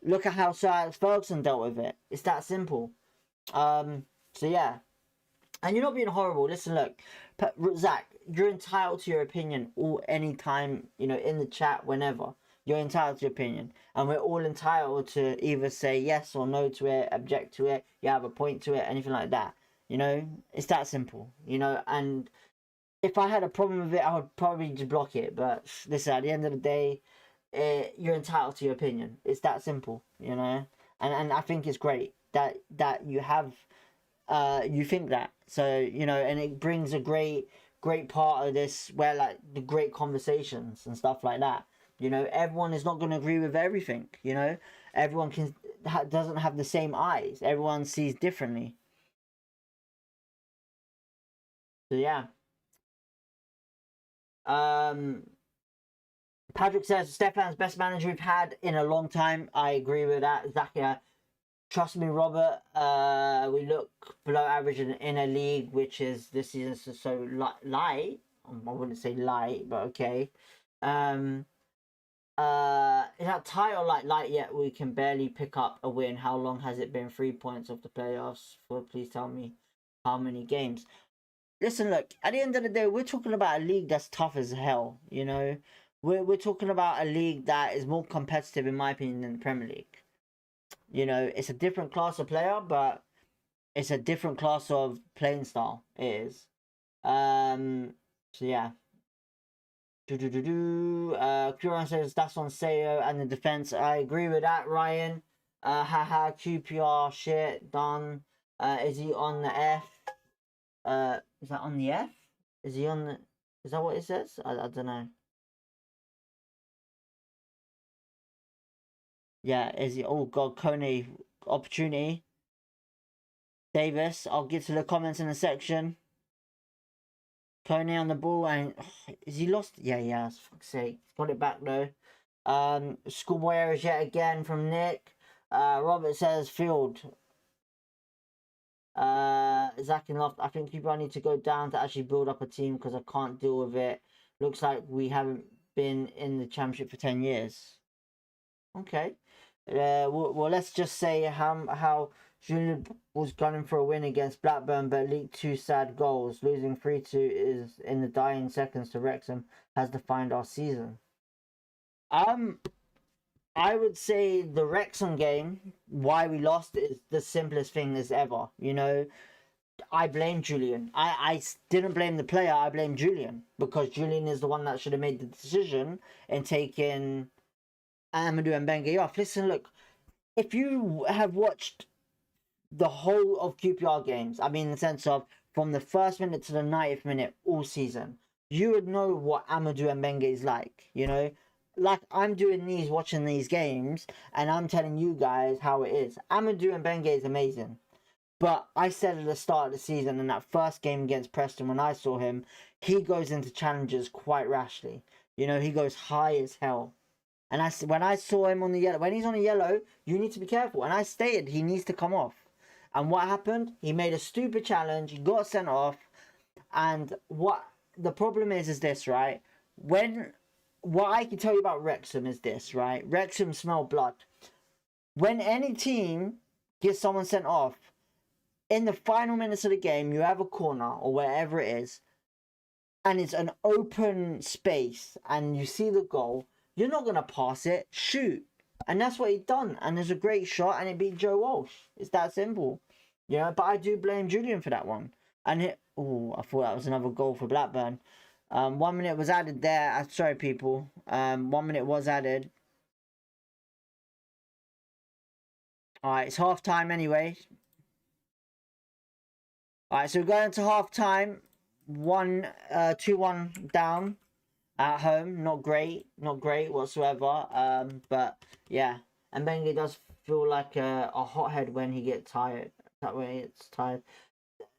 Look at how Sir Alex Ferguson dealt with it. It's that simple. So yeah. And you're not being horrible. Listen, look, Zach, you're entitled to your opinion all anytime, you know, in the chat, whenever. You're entitled to your opinion. And we're all entitled to either say yes or no to it, object to it, you have a point to it, anything like that. You know, it's that simple, you know, and if I had a problem with it, I would probably just block it. But listen, at the end of the day, you're entitled to your opinion. It's that simple, you know, and I think it's great that you have, you think that. So, you know, and it brings a great part of this where like the great conversations and stuff like that. You know, everyone is not going to agree with everything. You know, everyone doesn't have the same eyes. Everyone sees differently. So yeah. Patrick says Stefan's best manager we've had in a long time. I agree with that. Zachia, trust me, Robert. We look below average in a league, which is this season so light. I wouldn't say light, but okay. Is that tight or light yet? We can barely pick up a win. How long has it been? 3 points of the playoffs. Please tell me how many games. Listen, look, at the end of the day, we're talking about a league that's tough as hell, you know? We're talking about a league that is more competitive, in my opinion, than the Premier League. You know, it's a different class of player, but it's a different class of playing style. It is. So yeah. Kuran says that's on Sayo and the defense. I agree with that, Ryan. Haha, QPR shit, done. Is he on the F? Is that on the F? Is he on the... Is that what it says? I don't know. Yeah, is he... Oh, God, Coney. Opportunity. Davis. I'll get to the comments in a section. Kone on the ball, and is he lost? Yeah, yeah. For fuck's sake, got it back though. Schoolboy errors yet again from Nick. Robert says field. Zach and Loft. I think people need to go down to actually build up a team because I can't deal with it. Looks like we haven't been in the championship for 10 years. Okay. Well, let's just say how Julian was gunning for a win against Blackburn, but leaked 2 sad goals. Losing 3-2 is in the dying seconds to Wrexham has defined our season. I would say the Wrexham game, why we lost, is the simplest thing as ever. You know, I blame Julian. I didn't blame the player, I blame Julian. Because Julian is the one that should have made the decision in taking Amadou and Bengue off. Listen, look, if you have watched the whole of QPR games, I mean in the sense of from the first minute to the 90th minute all season, you would know what Amadou and Bengue is like, you know? Like, I'm doing these, watching these games, and I'm telling you guys how it is. Amadou and Bengue is amazing. But I said at the start of the season, in that first game against Preston, when I saw him, he goes into challenges quite rashly. You know, he goes high as hell. And when I saw him on the yellow, when he's on the yellow, you need to be careful. And I stated he needs to come off. And what happened? He made a stupid challenge, he got sent off. And what the problem is this, right? What I can tell you about Wrexham is this, right? Wrexham smell blood. When any team gets someone sent off, in the final minutes of the game, you have a corner or wherever it is, and it's an open space, and you see the goal, you're not going to pass it, shoot. And that's what he done. And there's a great shot, and it beat Joe Walsh. It's that simple. Yeah, but I do blame Julian for that one. And I thought that was another goal for Blackburn. 1 minute was added there. Sorry, people. 1 minute was added. Alright, it's half time anyway. Alright, so we're going to half time. 2-1 down at home. Not great whatsoever. But yeah, and Bengue does feel like a hothead when he gets tired. That way it's tired.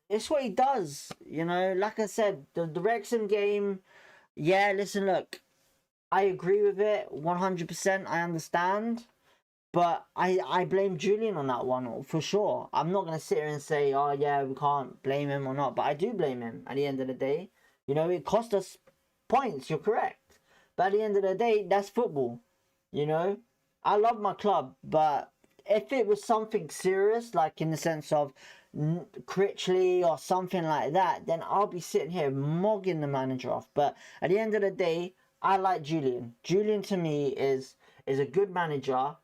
It's what he does, you know. Like I said, the Wrexham game. Yeah, listen, look, I agree with it 100%. I understand. But I blame Julian on that one for sure. I'm not going to sit here and say, oh yeah, we can't blame him or not. But I do blame him at the end of the day. You know, it cost us points, you're correct. But at the end of the day, that's football. You know, I love my club. But if it was something serious, like in the sense of Critchley or something like that, then I'll be sitting here mogging the manager off. But at the end of the day, I like Julian. Julian to me is a good manager.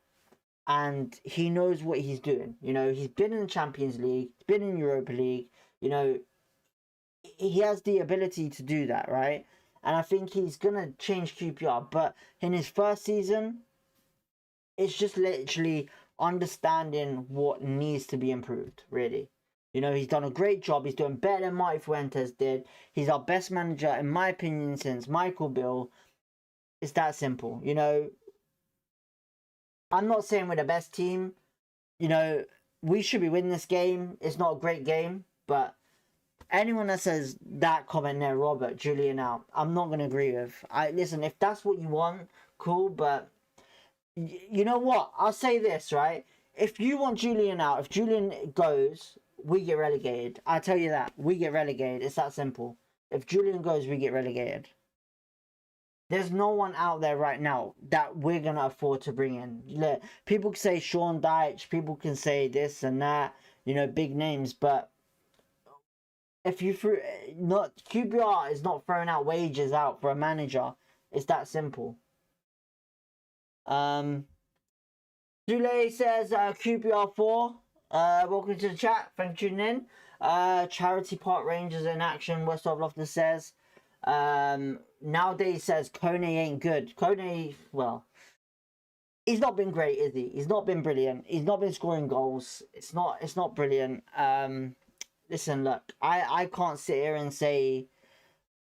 And he knows what he's doing. You know, he's been in the Champions League, been in Europa League. You know, he has the ability to do that, right? And I think he's going to change QPR. But in his first season, it's just literally understanding what needs to be improved, really. You know, he's done a great job. He's doing better than Marty Fuentes did. He's our best manager, in my opinion, since Michael Bill. It's that simple, you know. I'm not saying we're the best team. You know, we should be winning this game. It's not a great game. But anyone that says that comment there, Robert, Julian out, I'm not going to agree with. Listen, if that's what you want, cool. But you know what? I'll say this, right? If you want Julian out, if Julian goes, we get relegated. I tell you that. We get relegated. It's that simple. If Julian goes, we get relegated. There's no one out there right now that we're going to afford to bring in. Look, people can say Sean Dyche, people can say this and that, you know, big names, but if you QPR is not throwing out wages out for a manager. It's that simple. Zule says QPR 4. Welcome to the chat. Thank you for tuning in. Charity Park Rangers in action. West of Loftus says. Nowadays says Kone ain't good. Kone, well, he's not been great, is he? He's not been brilliant. He's not been scoring goals. It's not brilliant. Listen, look, I can't sit here and say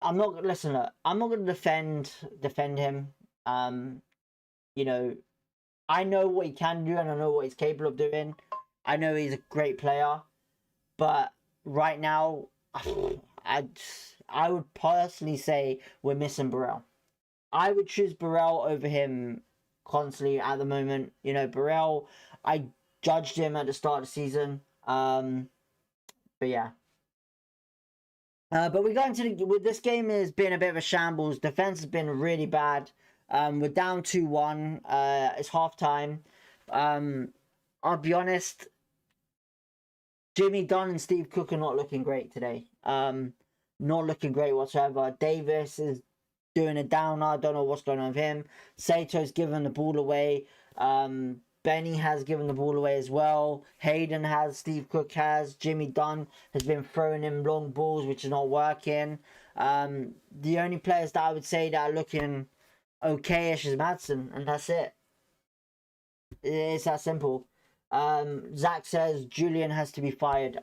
I'm not going to defend him. You know, I know what he can do and I know what he's capable of doing. I know he's a great player, but right now I would personally say we're missing Burrell. I would choose Burrell over him constantly at the moment. You know, Burrell, I judged him at the start of the season. But yeah. But we got into with this game has been a bit of a shambles. Defense has been really bad. We're down 2-1. It's half time. I'll be honest. Jimmy Dunn and Steve Cook are not looking great today. Not looking great whatsoever. Davis is doing a downer. I don't know what's going on with him. Sato's given the ball away. Benny has given the ball away as well. Hayden has. Steve Cook has. Jimmy Dunn has been throwing him long balls, which is not working. The only players that I would say that are looking okay-ish is Madsen, and that's it. It's that simple. Zach says Julian has to be fired.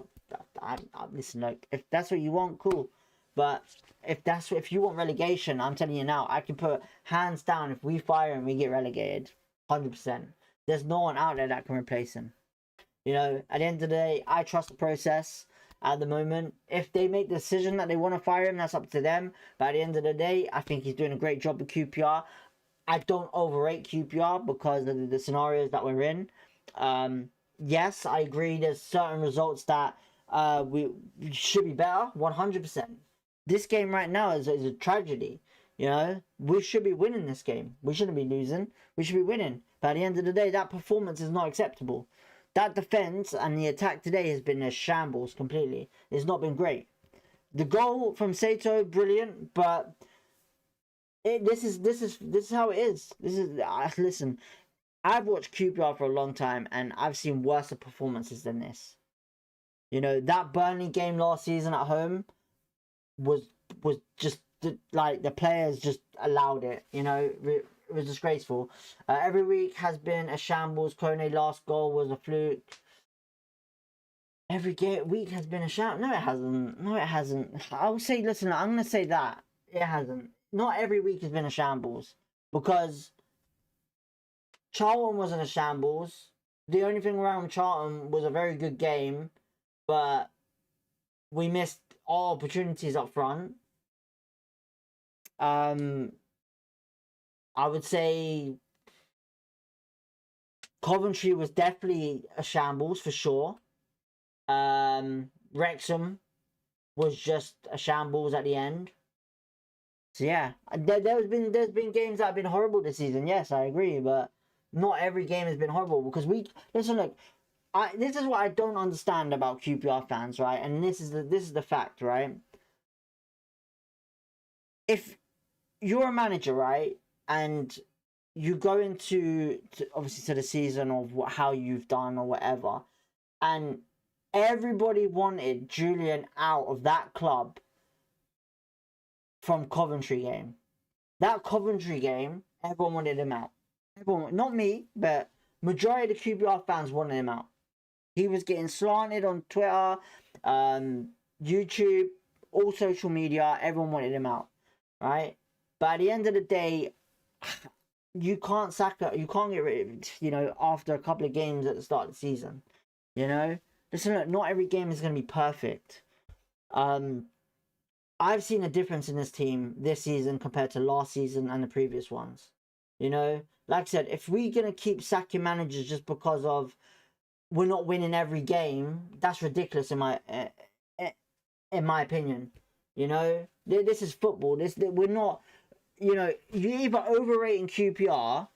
Listen, look, if that's what you want, cool. But if you want relegation, I'm telling you now, I can put hands down if we fire him, we get relegated, 100%. There's no one out there that can replace him. You know, at the end of the day, I trust the process at the moment. If they make the decision that they want to fire him, that's up to them. But at the end of the day, I think he's doing a great job with QPR. I don't overrate QPR because of the scenarios that we're in. Yes, I agree. There's certain results that we should be better, 100%. This game right now is a tragedy. You know, we should be winning this game. We shouldn't be losing. We should be winning. But at the end of the day, that performance is not acceptable. That defense and the attack today has been a shambles completely. It's not been great. The goal from Sato, brilliant, but this is how it is. Listen. I've watched QPR for a long time, and I've seen worse performances than this. You know, that Burnley game last season at home was just like the players just allowed it. You know, it was disgraceful. Every week has been a shambles. Kone last goal was a fluke. Every week has been a shambles. No, it hasn't. No, it hasn't. I would say, listen, I'm gonna say that it hasn't. Not every week has been a shambles because Charlton wasn't a shambles. The only thing around Charlton was a very good game, but we missed all opportunities up front. I would say Coventry was definitely a shambles for sure. Wrexham was just a shambles at the end. So yeah, there's been games that have been horrible this season. Yes, I agree, but not every game has been horrible because listen, look, this is what I don't understand about QPR fans, right? And this is the fact, right? If you're a manager, right, and you go into obviously to the season of how you've done or whatever, and everybody wanted Julian out of that club from Coventry game. That Coventry game, everyone wanted him out. Everyone, not me, but majority of the QPR fans wanted him out. He was getting slanted on Twitter, YouTube, all social media. Everyone wanted him out, right? But at the end of the day, you can't sack it. You can't get rid of it, you know, after a couple of games at the start of the season. You know, listen, look, not every game is going to be perfect. I've seen a difference in this team this season compared to last season and the previous ones. You know, like I said, if we're going to keep sacking managers just because of we're not winning every game, that's ridiculous in my opinion. You know, this is football. We're not, you know, you're either overrating QPR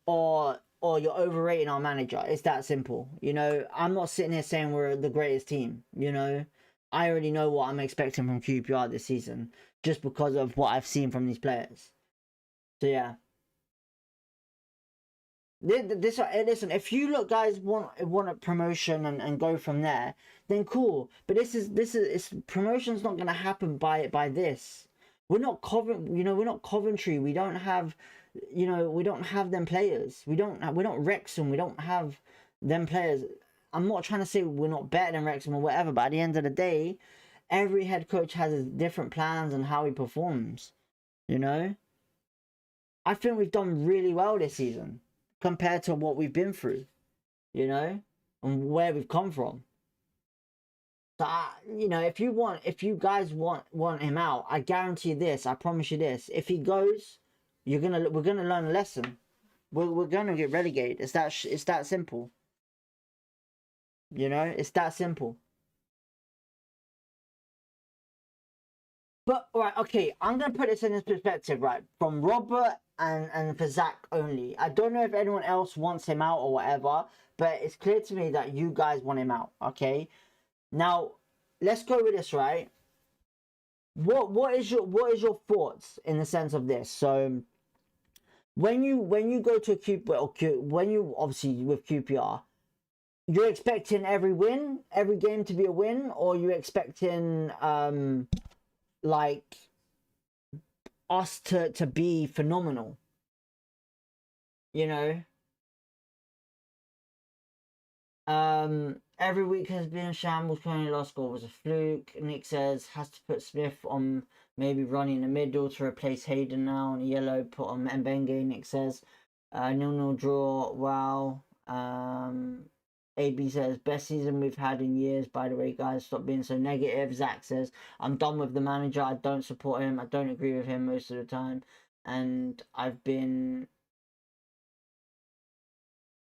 or you're overrating our manager. It's that simple. You know, I'm not sitting here saying we're the greatest team, you know. I already know what I'm expecting from QPR this season just because of what I've seen from these players. So yeah. Listen, if you look guys want a promotion and go from there, then cool. But this is promotion's not gonna happen by this. We're not we're not Coventry. We don't have, you know, we don't have them players. We're not Wrexham. We don't have them players. I'm not trying to say we're not better than Wrexham or whatever, but at the end of the day, every head coach has his different plans and how he performs. You know, I think we've done really well this season compared to what we've been through, you know, and where we've come from. So you know, if you guys want him out, I guarantee this. I promise you this. If he goes, we're gonna learn a lesson. We're gonna get relegated. It's that simple. You know, it's that simple. But right, okay, I'm gonna put this in this perspective, right? From Robert and for Zach only. I don't know if anyone else wants him out or whatever, but it's clear to me that you guys want him out. Okay, now let's go with this, right? What is your thoughts in the sense of this? So when you go to a when you obviously with QPR, you're expecting every game to be a win, or you're expecting like us to be phenomenal, you know? Every week has been a shambles. Currently last goal was a fluke. Nick says has to put Smith on, maybe running in the middle to replace Hayden now on a yellow, put on Mbenge. Nick says 0-0 draw. Wow. AB says best season we've had in years. By the way, guys, stop being so negative. Zach says I'm done with the manager. I don't support him. I don't agree with him most of the time, and I've been,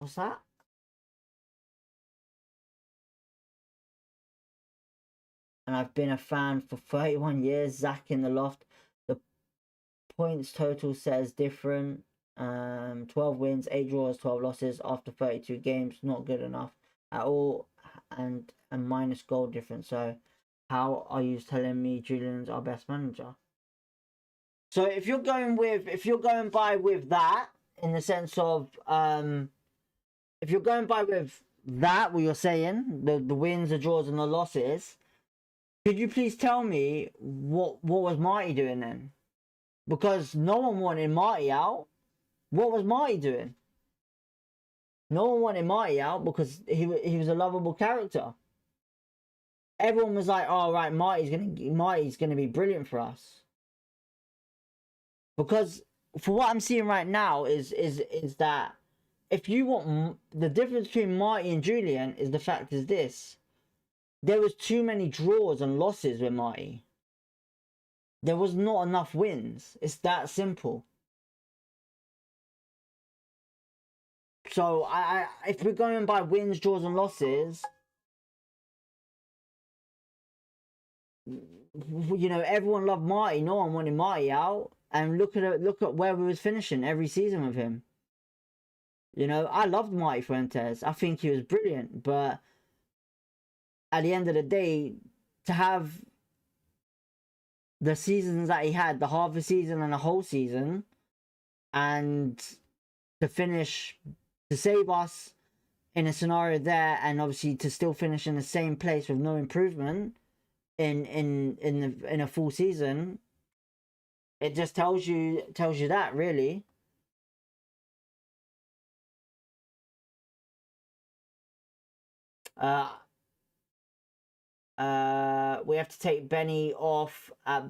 what's that? And I've been a fan for 31 years. Zach in the loft. The points total says different. 12 wins, 8 draws, 12 losses after 32 games. Not good enough at all, and a minus goal difference. So how are you telling me Julian's our best manager? So if you're going by with that, in the sense of if you're going by with that, what you're saying, the wins, the draws, and the losses, could you please tell me what was Marty doing then? Because no one wanted Marty out. What was Marty doing? No one wanted Marty out because he was a lovable character. Everyone was like, "Oh right, Marty's gonna be brilliant for us." Because for what I'm seeing right now is that if you want the difference between Marty and Julian is the fact is this: there was too many draws and losses with Marty. There was not enough wins. It's that simple. So if we're going by wins, draws, and losses, you know, everyone loved Marty. No one wanted Marty out. And look at where we was finishing every season with him. You know, I loved Marty Fuentes. I think he was brilliant. But at the end of the day, to have the seasons that he had, the half a season and a whole season, and to finish, to save us in a scenario there, and obviously to still finish in the same place with no improvement in a full season, it just tells you that really. We have to take Benny off at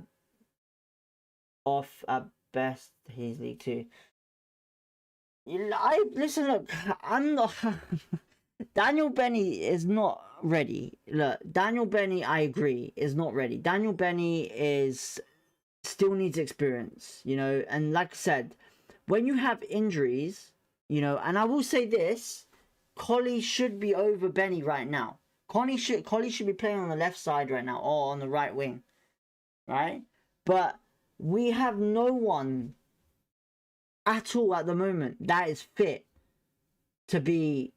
best. He's League 2. Listen, look, I'm not. Daniel Benny is not ready. Look, Daniel Benny, I agree, is not ready. Daniel Benny still needs experience, you know. And like I said, when you have injuries, you know, and I will say this, Collie should be over Benny right now. Collie should be playing on the left side right now or on the right wing, right? But we have no one at all at the moment that is fit to be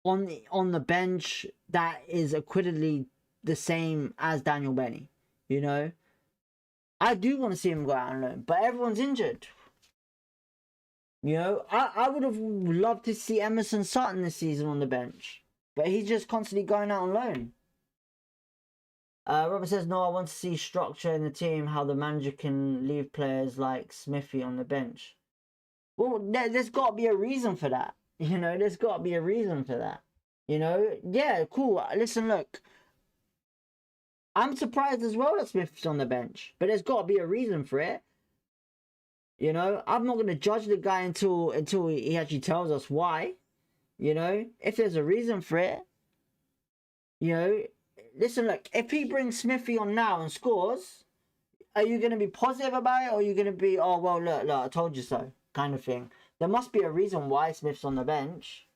on the bench that is equitably the same as Daniel Benny. You know, I do want to see him go out on loan, but everyone's injured. You know, I would have loved to see Emerson Sutton this season on the bench, but he's just constantly going out on loan. Robert says, no, I want to see structure in the team, how the manager can leave players like Smithy on the bench. Well, there's got to be a reason for that. You know, there's got to be a reason for that. You know, yeah, cool. Listen, look, I'm surprised as well that Smith's on the bench, but there's got to be a reason for it. You know, I'm not going to judge the guy until he actually tells us why. You know, if there's a reason for it, you know, listen, look, if he brings Smithy on now and scores, are you going to be positive about it, or are you going to be, oh, well, look, I told you so, kind of thing? There must be a reason why Smith's on the bench.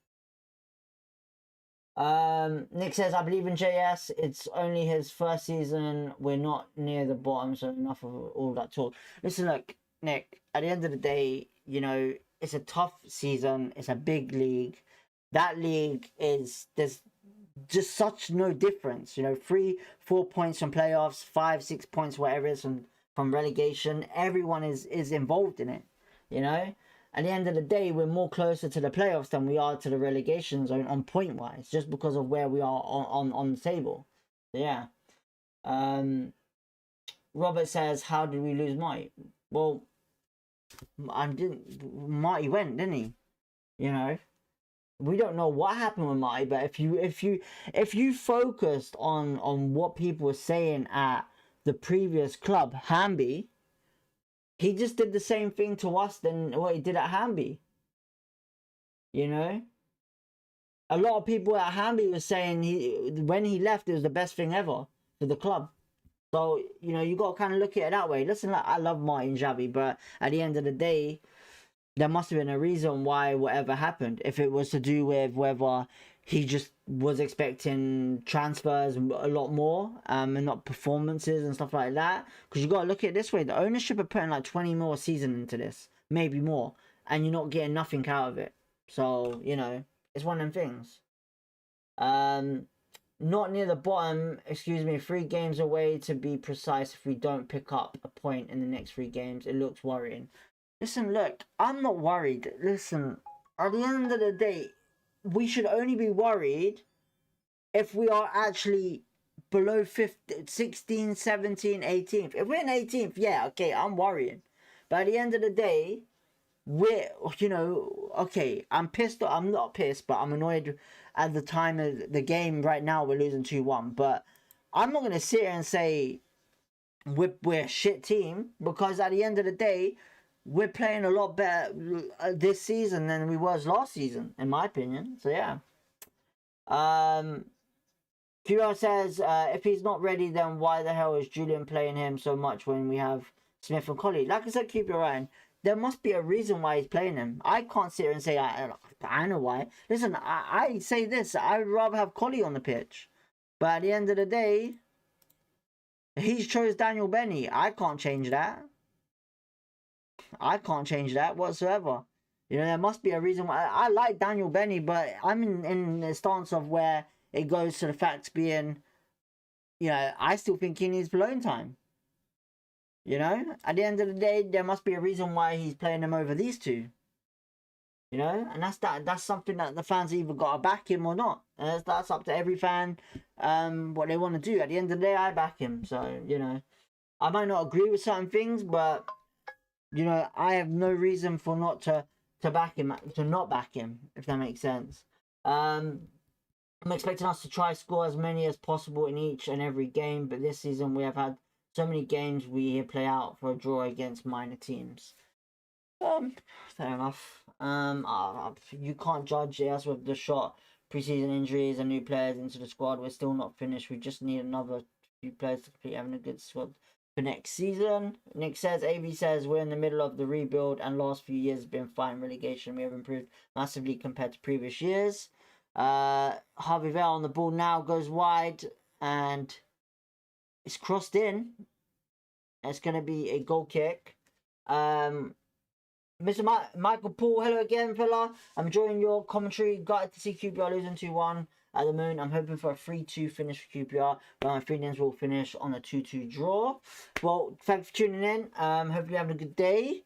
Nick says, I believe in JS. It's only his first season. We're not near the bottom, so enough of all that talk. Listen, look, Nick, at the end of the day, you know, it's a tough season. It's a big league. That league is, there's just such no difference. You know, 3-4 points from playoffs, 5-6 points, whatever it is from relegation. Everyone is involved in it, you know? At the end of the day, we're more closer to the playoffs than we are to the relegation zone on point wise, just because of where we are on the table. So, yeah. Robert says, how did we lose Marty? Well, Marty went, didn't he? You know, we don't know what happened with Marty, but if you focused on what people were saying at the previous club, Hamby, he just did the same thing to us than what he did at Hamby. You know? A lot of people at Hamby were saying when he left, it was the best thing ever for the club. So, you know, you got to kind of look at it that way. Listen, like, I love Martin Xavi, but at the end of the day, there must have been a reason why whatever happened. If it was to do with whether he just was expecting transfers a lot more and not performances and stuff like that. Because you got to look at it this way. The ownership are putting like 20 more a season into this. Maybe more. And you're not getting nothing out of it. So, you know, it's one of them things. Not near the bottom, excuse me, 3 games away to be precise. If we don't pick up a point in the next 3 games, it looks worrying. Listen, look, I'm not worried. Listen, at the end of the day, we should only be worried if we are actually below 15, 16, 17, 18th. If we're in 18th, yeah, okay, I'm worrying. But at the end of the day, we're, you know, okay, I'm pissed. I'm not pissed, but I'm annoyed at the time of the game. Right now, we're losing 2-1. But I'm not going to sit here and say we're a shit team, because at the end of the day, we're playing a lot better this season than we was last season, in my opinion. So, yeah. QR says, if he's not ready, then why the hell is Julian playing him so much when we have Smith and Colley? Like I said, keep your eye on. There must be a reason why he's playing him. I can't sit here and say, I know why. Listen, I say this. I would rather have Colley on the pitch. But at the end of the day, he chose Daniel Benny. I can't change that. I can't change that whatsoever. You know, there must be a reason why. I like Daniel Benny, but I'm in the stance of where it goes to the facts being, you know, I still think he needs alone time. You know, at the end of the day, there must be a reason why he's playing them over these two. You know, and that's something that the fans either got to back him or not. And that's up to every fan, what they want to do. At the end of the day, I back him. So, you know, I might not agree with certain things, but, you know, I have no reason for not to back him, to not back him, if that makes sense. I'm expecting us to try score as many as possible in each and every game, but this season we have had so many games we play out for a draw against minor teams. Fair enough. You can't judge us with the shot, preseason injuries and new players into the squad. We're still not finished. We just need another few players to complete having a good squad for next season. Nick says, AV says, we're in the middle of the rebuild and last few years have been fine relegation. We have improved massively compared to previous years. Harvey Vale on the ball now, goes wide and it's crossed in. It's going to be a goal kick. Mr. Michael Paul, hello again, fella. I'm enjoying your commentary. Got to see QPR losing 2-1 at the moment. I'm hoping for a 3-2 finish for QPR, but my feelings will finish on a 2-2 draw. Well, thanks for tuning in. Hopefully you're having a good day.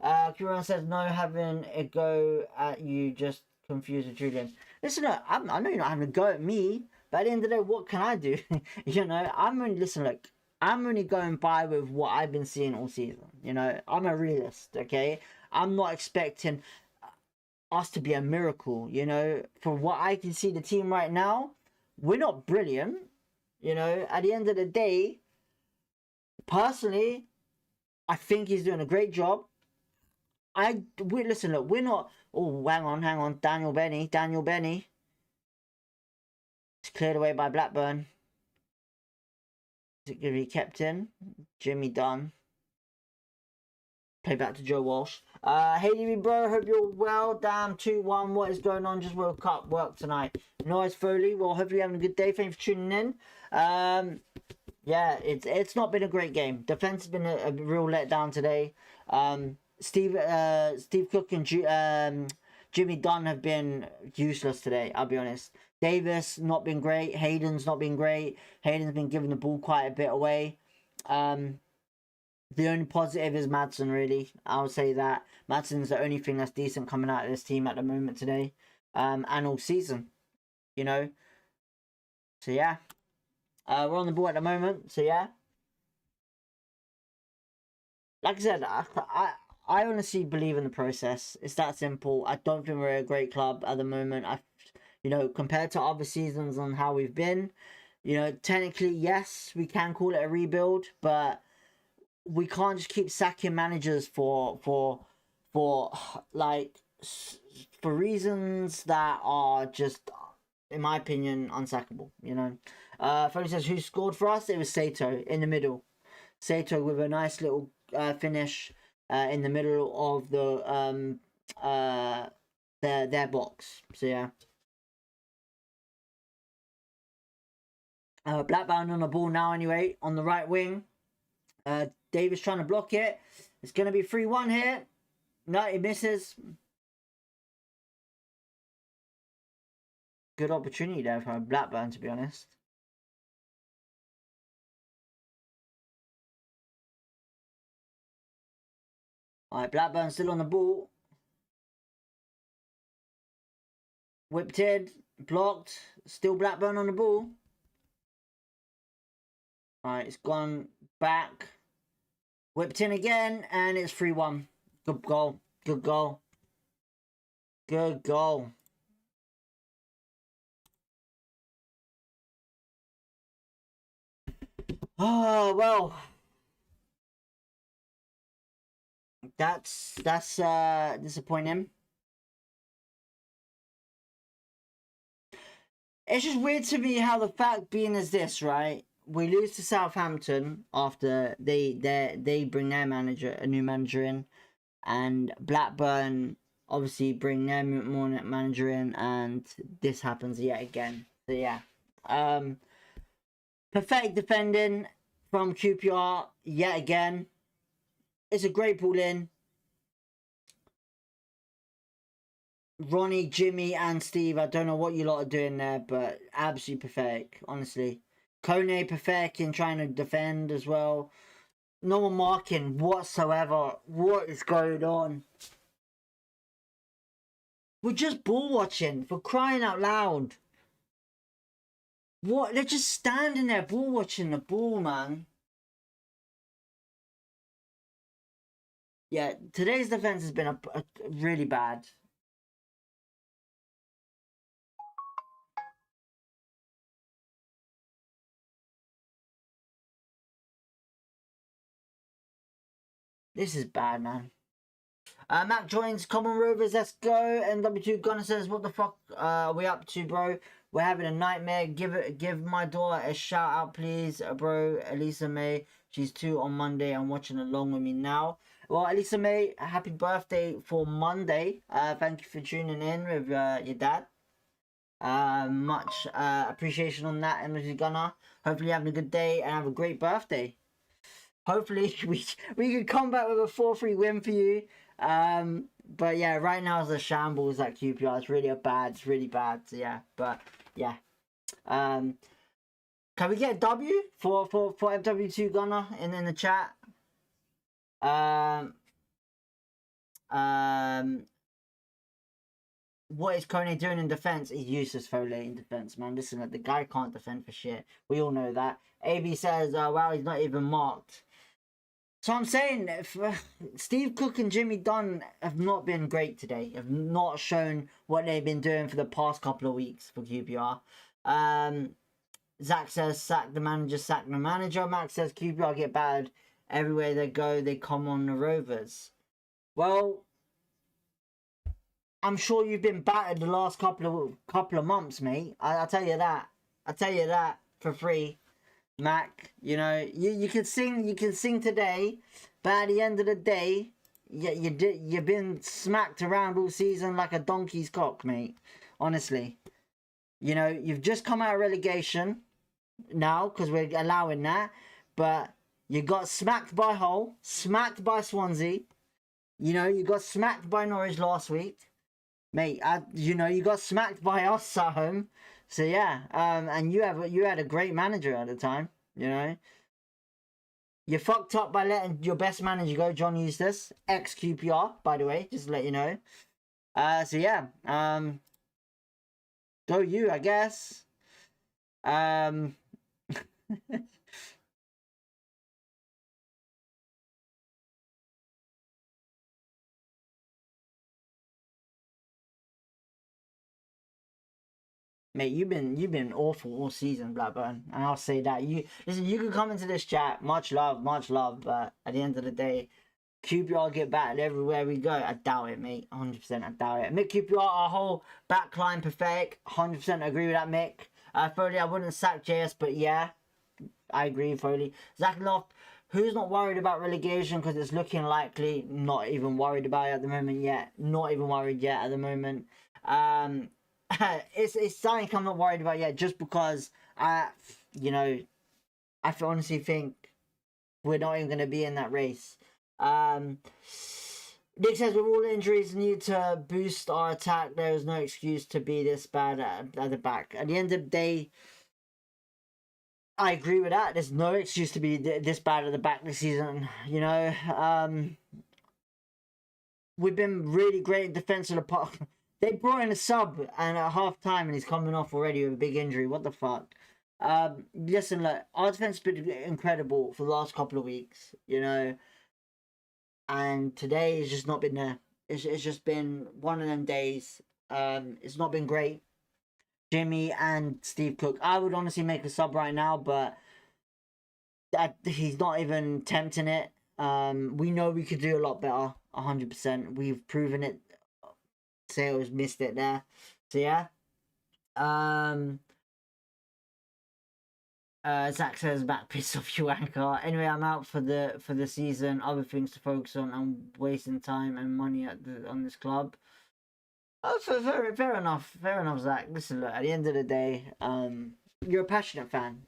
QPR says, no, having a go at you, just confused with Julian. Listen, I know you're not having a go at me, but at the end of the day, what can I do? You know, I'm only going by with what I've been seeing all season. You know, I'm a realist, okay? I'm not expecting us to be a miracle, you know? From what I can see the team right now, we're not brilliant, you know? At the end of the day, personally, I think he's doing a great job. Listen, look, we're not... Oh, hang on. Daniel Benny. It's cleared away by Blackburn. Is it going to be kept in? Jimmy Dunn. Play back to Joe Walsh. Haley, bro, hope you're well. Damn, 2-1. What is going on? Just woke up. Work tonight. Nice, Foley. Well, hopefully you're having a good day. Thank you for tuning in. Yeah, it's not been a great game. Defense has been a real letdown today. Steve Cook and Jimmy Dunn have been useless today, I'll be honest. Davis, not been great. Hayden's not been great. Hayden's been giving the ball quite a bit away. The only positive is Madsen, really. I would say that. Madsen's the only thing that's decent coming out of this team at the moment today. And all season, you know. So, yeah. We're on the ball at the moment, so yeah. Like I said, I honestly believe in the process. It's that simple. I don't think we're a great club at the moment. You know, compared to other seasons on how we've been, you know, technically, yes, we can call it a rebuild, but we can't just keep sacking managers for reasons that are just, in my opinion, unsackable, you know. Foley says, who scored for us? It was Sato in the middle. Sato with a nice little finish in the middle of the their box. So yeah. Blackburn on the ball now anyway, on the right wing. Davis trying to block it. It's going to be 3-1 here. No, he misses. Good opportunity there for Blackburn, to be honest. Alright, Blackburn still on the ball. Whipped in, blocked. Still Blackburn on the ball. Alright, it's gone back. Whipped in again, and it's 3-1. Good goal. Good goal. Good goal. Oh, well. That's disappointing. It's just weird to me how the fact being is this, right? We lose to Southampton after they bring their manager, a new manager in, and Blackburn obviously bring their manager in, and this happens yet again. So yeah, pathetic defending from QPR yet again. It's a great ball in. Ronnie, Jimmy, and Steve, I don't know what you lot are doing there, but absolutely pathetic, honestly. Kone pathetic in trying to defend as well. No one marking whatsoever. What is going on? We're just ball watching, for crying out loud. What? They're just standing there ball watching the ball, man. Yeah, today's defense has been a really bad. This is bad, man. Matt joins Common Rovers. Let's go. NW2 Gunner says, "What the fuck are we up to, bro? We're having a nightmare. Give my daughter a shout out, please, bro. Elisa May. She's 2 on Monday. I'm watching along with me now. Well, Elisa May, happy birthday for Monday. Thank you for tuning in with your dad. Much appreciation on that, NW2 Gunner. Hopefully, you're having a good day and have a great birthday. Hopefully, we can come back with a 4-3 win for you. But yeah, right now it's a shambles at QPR. It's really bad. So yeah, but yeah. Can we get a W for FW2 Gunner in the chat? What is Kone doing in defense? He's useless, Foley, in defense, man. Listen, the guy can't defend for shit. We all know that. AB says, wow, he's not even marked. So I'm saying, Steve Cook and Jimmy Dunn have not been great today. Have not shown what they've been doing for the past couple of weeks for QPR. Zach says, sack the manager. Max says, QPR get bad. Everywhere they go, they come on the Rovers. Well, I'm sure you've been battered the last couple of months, mate. I'll tell you that. I'll tell you that for free. Mac. You know, you can sing today, but at the end of the day, you've been smacked around all season like a donkey's cock, mate. Honestly, you know, you've just come out of relegation now because we're allowing that, but you got smacked by Hull, smacked by Swansea. You know, you got smacked by Norwich last week, mate. You know, you got smacked by us at home. So yeah, and you had a great manager at the time. You know, you fucked up by letting your best manager go, John Eustace, ex QPR, by the way, just to let you know. So yeah, go you, I guess. Mate, you've been awful all season, Blackburn, and I'll say that. You listen, you can come into this chat, much love, but at the end of the day, QPR get battered everywhere we go. I doubt it, mate. 100%, I doubt it. Mick QPR, our whole backline pathetic. 100% agree with that, Mick. Foley, I wouldn't sack JS, but yeah, I agree, Foley. Zach Loft, who's not worried about relegation because it's looking likely? Not even worried about it at the moment yet. Not even worried yet at the moment. It's something I'm not worried about yet, just because you know, I honestly think we're not even going to be in that race. Nick says with all injuries need to boost our attack, there is no excuse to be this bad at the back. At the end of the day, I agree with that. There's no excuse to be this bad at the back this season. You know, we've been really great in defense of the park. They brought in a sub and at half time and he's coming off already with a big injury. What the fuck? Listen, look, our defense has been incredible for the last couple of weeks, you know. And today has just not been there. It's just been one of them days. It's not been great. Jimmy and Steve Cook. I would honestly make a sub right now, but he's not even tempting it. We know we could do a lot better. 100%. We've proven it. Sales missed it there. So yeah. Zach says back piss off you anchor. Anyway, I'm out for the season. Other things to focus on. I'm wasting time and money on this club. Oh, fair enough, Zach. Listen, look, at the end of the day, you're a passionate fan.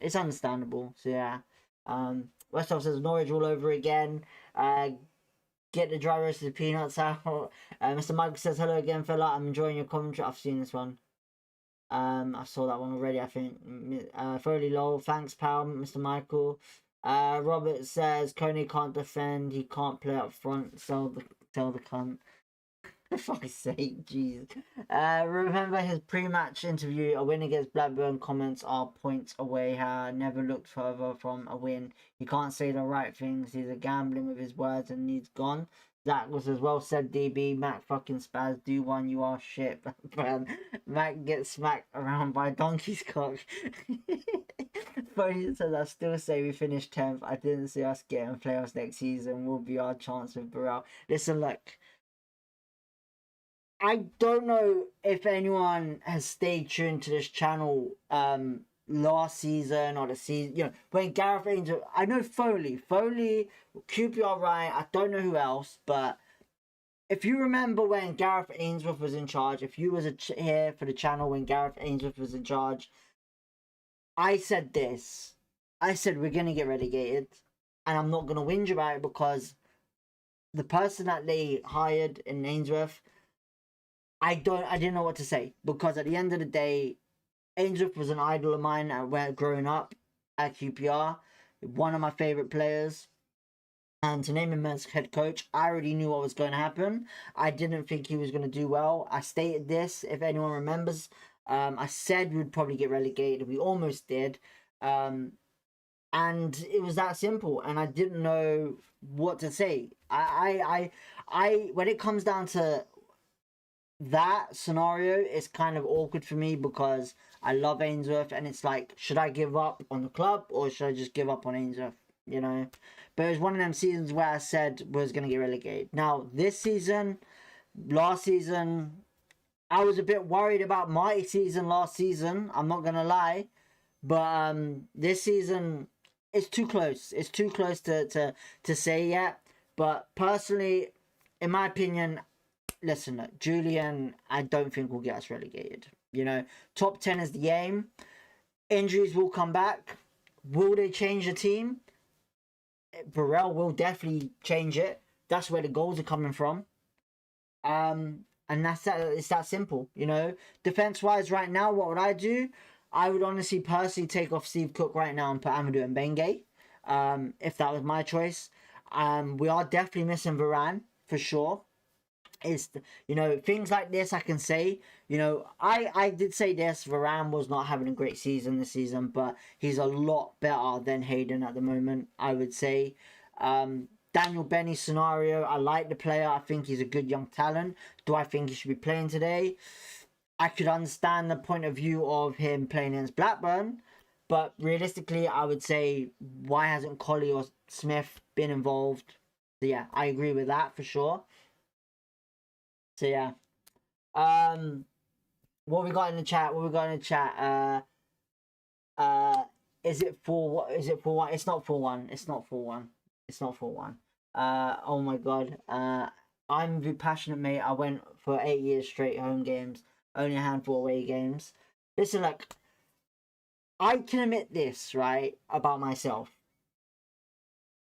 It's understandable. So yeah. Westhoff says Norwich all over again. Get the dry roasted peanuts out. Mr. Mike says hello again, fella. I'm enjoying your commentary. I've seen this one. I saw that one already, I think. Foley lol. Thanks, pal, Mr. Michael. Robert says Coney can't defend. He can't play up front. Tell the cunt. For fuck's sake, jeez. Remember his pre-match interview, a win against Blackburn, comments are points away, never looked further from a win. He can't say the right things, he's a gambling with his words and needs gone. That was as well said, DB. Mac fucking spaz, do one, you are shit. Man, Mac gets smacked around by donkey's cock. Funny says, I still say we finished 10th. I didn't see us getting playoffs next season. Will be our chance with Burrell. Listen, look, I don't know if anyone has stayed tuned to this channel last season or the season, you know, when Gareth Ainsworth, I know Foley, QPR Ryan, I don't know who else, but if you remember when Gareth Ainsworth was in charge, if you was here for the channel when Gareth Ainsworth was in charge, I said this. I said we're going to get relegated, and I'm not going to whinge about it because the person that they hired in Ainsworth, I didn't know what to say, because at the end of the day, Ainsworth was an idol of mine growing up at QPR, one of my favourite players, and to name him as head coach, I already knew what was going to happen. I didn't think he was going to do well. I stated this, if anyone remembers. I said we would probably get relegated. We almost did. And it was that simple, and I didn't know what to say. I when it comes down to that scenario, it's kind of awkward for me because I love Ainsworth, and it's like, should I give up on the club or should I just give up on Ainsworth, you know? But it was one of them seasons where I said was going to get relegated. Now, this season, last season, I was a bit worried about my season last season, I'm not going to lie, But this season it's too close. It's too close to say yet. But personally, in my opinion, listen, look, Julian, I don't think will get us relegated. You know, top 10 is the aim. Injuries will come back. Will they change the team? Burrell will definitely change it. That's where the goals are coming from. And that's that. It's that simple, you know. Defense wise, right now, what would I do? I would honestly, personally, take off Steve Cook right now and put Amadou and Benge. If that was my choice. We are definitely missing Varane for sure. It's, you know, things like this I can say, you know, I did say this, Varane was not having a great season this season, but he's a lot better than Hayden at the moment, I would say. Daniel Benny scenario, I like the player. I think he's a good young talent. Do I think he should be playing today? I could understand the point of view of him playing against Blackburn, but realistically, I would say, why hasn't Colley or Smith been involved? So yeah, I agree with that for sure. So yeah. What we got in the chat? What we got in the chat? Is it for what? Is it for one? It's not for one. It's not for one. It's not for one. Oh my god. I'm the passionate mate. I went for 8 years straight home games. Only a handful away games. Listen, like, I can admit this, right, about myself.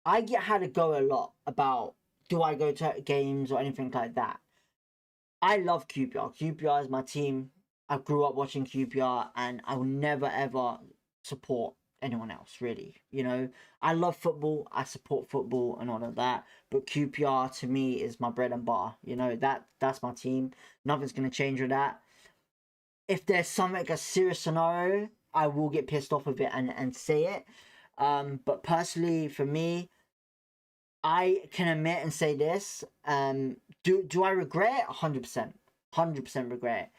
I get had to go a lot about, do I go to games or anything like that. I love QPR. QPR is my team. I grew up watching QPR, and I will never ever support anyone else, really. You know, I love football. I support football and all of that. But QPR to me is my bread and butter. You know, that's my team. Nothing's gonna change with that. If there's something, a serious scenario, I will get pissed off with it and say it. But personally, for me, I can admit and say this. Do I regret it? 100%. 100% regret it.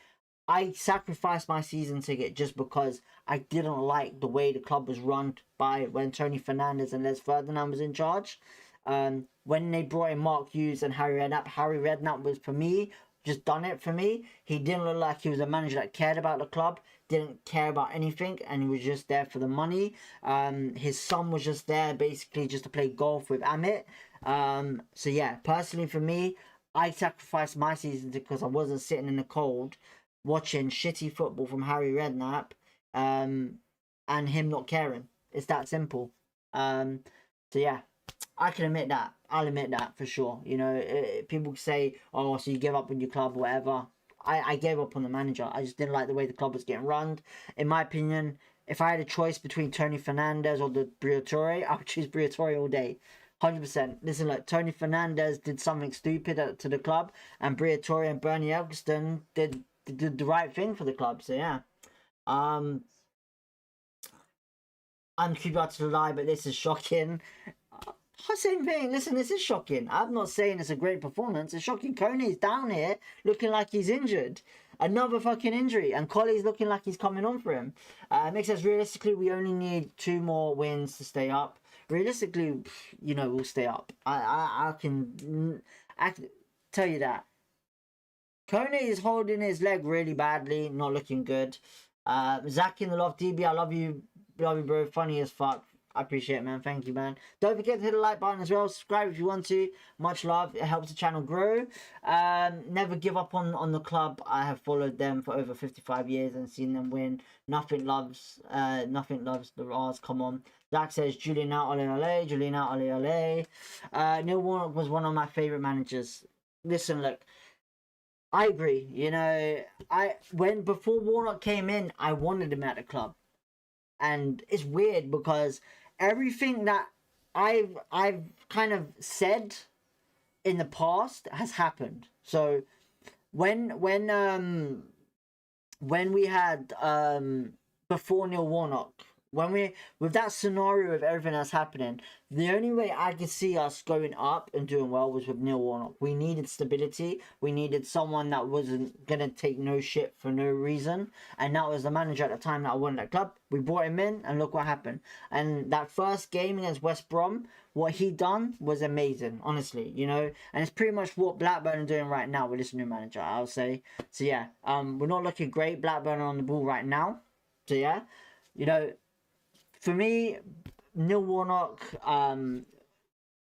I sacrificed my season ticket just because I didn't like the way the club was run by when Tony Fernandez and Les Ferdinand was in charge. When they brought in Mark Hughes and Harry Redknapp was, for me, just done it for me. He didn't look like he was a manager that cared about the club, didn't care about anything, and he was just there for the money. His son was just there basically just to play golf with Amit. So yeah, personally for me, I sacrificed my season because I wasn't sitting in the cold watching shitty football from Harry Redknapp, and him not caring. It's that simple. So yeah, I can admit that. I'll admit that for sure. You know, people say, "Oh, so you give up on your club, or whatever." I gave up on the manager. I just didn't like the way the club was getting run. In my opinion, if I had a choice between Tony Fernandez or the Briatore, I would choose Briatore all day. 100%. Listen, look, Tony Fernandez did something stupid to the club, and Briatore and Bernie Elgston did the right thing for the club. So yeah, I'm about to lie, but this is shocking. Same thing. Listen, this is shocking. I'm not saying it's a great performance. It's shocking. Coney's down here looking like he's injured. Another fucking injury. And Colley's looking like he's coming on for him. Makes sense. Realistically, we only need 2 more wins to stay up. Realistically, you know, we'll stay up. I can tell you that. Coney is holding his leg really badly. Not looking good. Zach in the loft. DB, I love you. Love you, bro. Funny as fuck. I appreciate it, man. Thank you, man. Don't forget to hit the like button as well. Subscribe if you want to. Much love. It helps the channel grow. Never give up on the club. I have followed them for over 55 years and seen them win. Nothing loves the R's. Come on. Zach says, Julian out, ole ole. Julian out, ole ole. Neil Warnock was one of my favourite managers. Listen, look. I agree. You know, before Warnock came in, I wanted him at the club. And it's weird because everything that I've kind of said in the past has happened. So when we had before Neil Warnock, with that scenario of everything that's happening, the only way I could see us going up and doing well was with Neil Warnock. We needed stability. We needed someone that wasn't gonna take no shit for no reason, and that was the manager at the time that I wanted at club. We brought him in, and look what happened. And that first game against West Brom, what he done was amazing, honestly. You know, and it's pretty much what Blackburn are doing right now with this new manager, I'll say. So yeah, we're not looking great. Blackburn are on the ball right now. So yeah, you know. for me, Neil Warnock,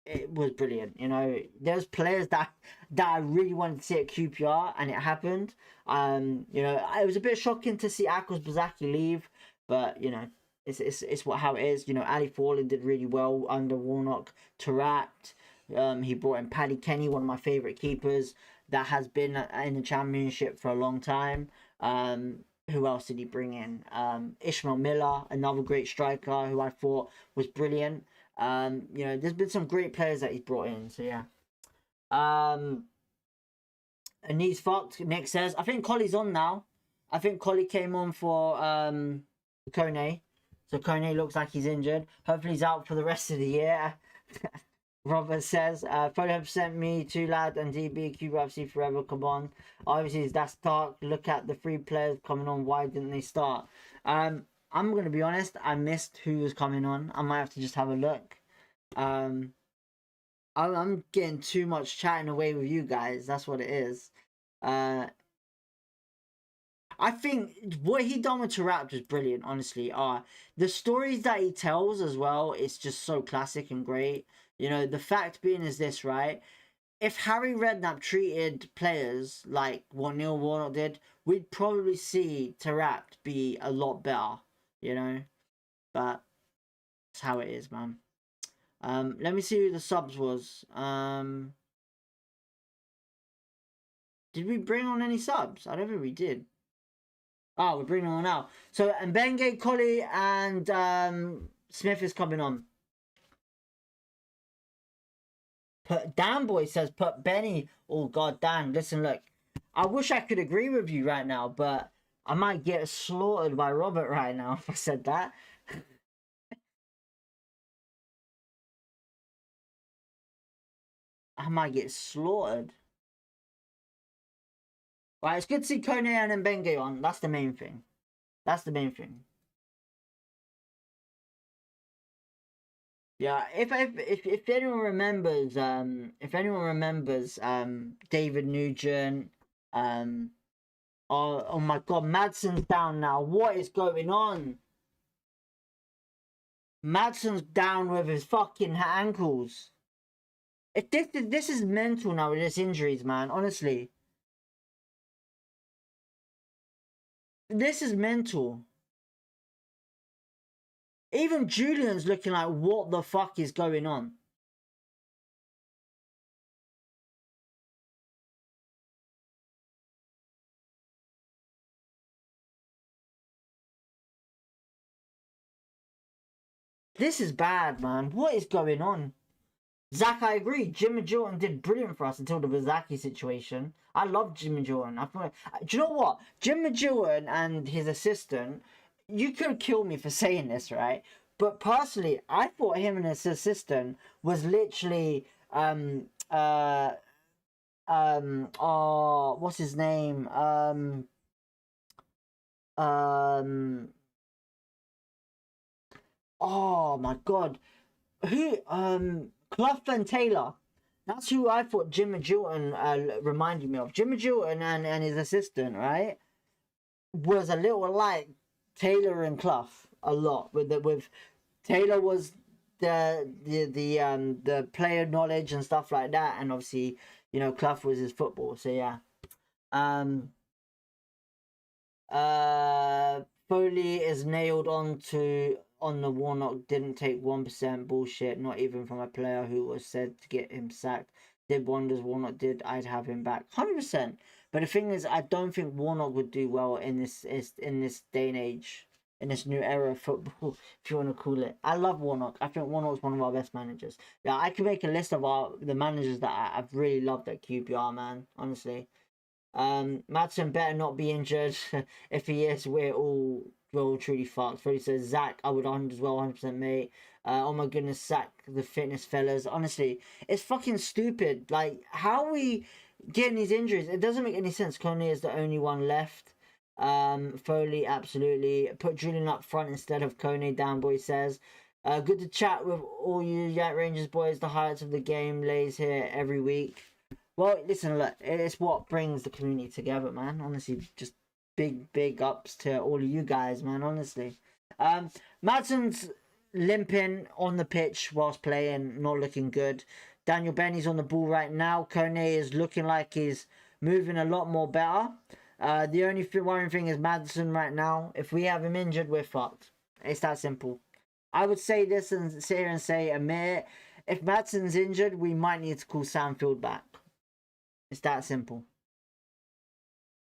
it was brilliant. You know, there's players that I really wanted to see at QPR, and it happened. You know, it was a bit shocking to see Akos Bazaki leave, but you know, it's how it is. You know, Ali Forlin did really well under Warnock. Tarat, he brought in Paddy Kenny, one of my favourite keepers that has been in the Championship for a long time. Who else did he bring in? Ishmael Miller, another great striker who I thought was brilliant. You know, there's been some great players that he's brought in, so yeah. And he's fucked. Nick says, I think Colley's on now. I think Colley came on for Kone. So Kone looks like he's injured. Hopefully he's out for the rest of the year. Robert says, Foley have sent me 2 lad and DB QFC forever. Come on. Obviously that's dark. Look at the 3 players coming on. Why didn't they start? I'm gonna be honest, I missed who was coming on. I might have to just have a look. I'm getting too much chatting away with you guys. That's what it is. I think what he done with Tarat was brilliant, honestly. The stories that he tells as well, it's just so classic and great. You know, the fact being is this, right? If Harry Redknapp treated players like what Neil Warnock did, we'd probably see Tarat be a lot better, you know? But that's how it is, man. Let me see who the subs was. Did we bring on any subs? I don't think we did. Oh, we're bringing on now. So, and Benge, Colley, and Smith is coming on. Dan Boy says, put Benny. Oh, God, Dan, listen, look. I wish I could agree with you right now, but I might get slaughtered by Robert right now if I said that. I might get slaughtered. Right, it's good to see Kone and Benge on. That's the main thing. That's the main thing. Yeah, if anyone remembers, David Nugent, oh my God, Madson's down now. What is going on? Madson's down with his fucking ankles. This is mental now with his injuries, man. Honestly, this is mental. Even Julian's looking like, what the fuck is going on? This is bad, man. What is going on? Zach, I agree. Jim and Jordan did brilliant for us until the Bazaki situation. I love Jim and Jordan. Do you know what? Jim and Jordan and his assistant, you could kill me for saying this, right? But personally, I thought him and his assistant was literally oh, what's his name? Oh my God. Who Clough and Taylor. That's who I thought Jim and Jilton reminded me of. Jim and Jilton and his assistant, right, was a little like Taylor and Clough a lot. With Taylor was the player knowledge and stuff like that, and obviously, you know, Clough was his football. So yeah. Foley is nailed on the Warnock didn't take 1% bullshit, not even from a player who was said to get him sacked. Did wonders Warnock did, I'd have him back 100%. But the thing is, I don't think Warnock would do well in this day and age, in this new era of football, if you want to call it. I love Warnock. I think Warnock's one of our best managers. Yeah, I could make a list of the managers that I've really loved at QPR, man. Honestly. Madsen better not be injured. If he is, we're all truly fucked. Freddie says, Zach, I would 100%, mate. Oh my goodness, Zach, the fitness fellas. Honestly, it's fucking stupid. Like, how are we getting these injuries? It doesn't make any sense. Coney is the only one left. Foley, absolutely. Put Julian up front instead of Coney, Downboy says. Good to chat with all you Yak Rangers boys. The highlights of the game lays here every week. Well, listen, look, it's what brings the community together, man. Honestly, just big ups to all of you guys, man, honestly. Madsen's limping on the pitch whilst playing, not looking good. Daniel Benny's on the ball right now. Kone is looking like he's moving a lot more better. The only worrying thing is Madison right now. If we have him injured, we're fucked. It's that simple. I would say this and sit here and say, Amir, if Madsen's injured, we might need to call Sandfield back. It's that simple.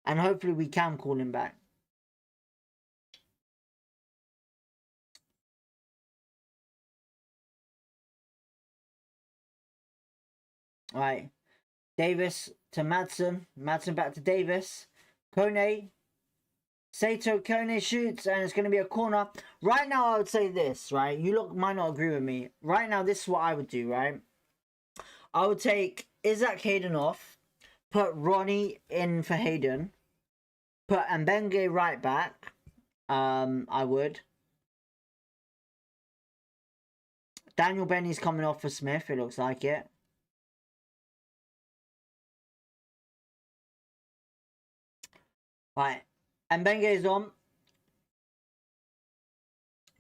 And hopefully we can call him back. Alright. Davis to Madsen. Madsen back to Davis. Kone. Sato Kone shoots, and it's going to be a corner. Right now, I would say this, right? You might not agree with me. Right now, this is what I would do, right? I would take Isaac Hayden off, put Ronnie in for Hayden, put Mbenge right back. I would. Daniel Benny's coming off for Smith, it looks like it. Right. Mbenge is on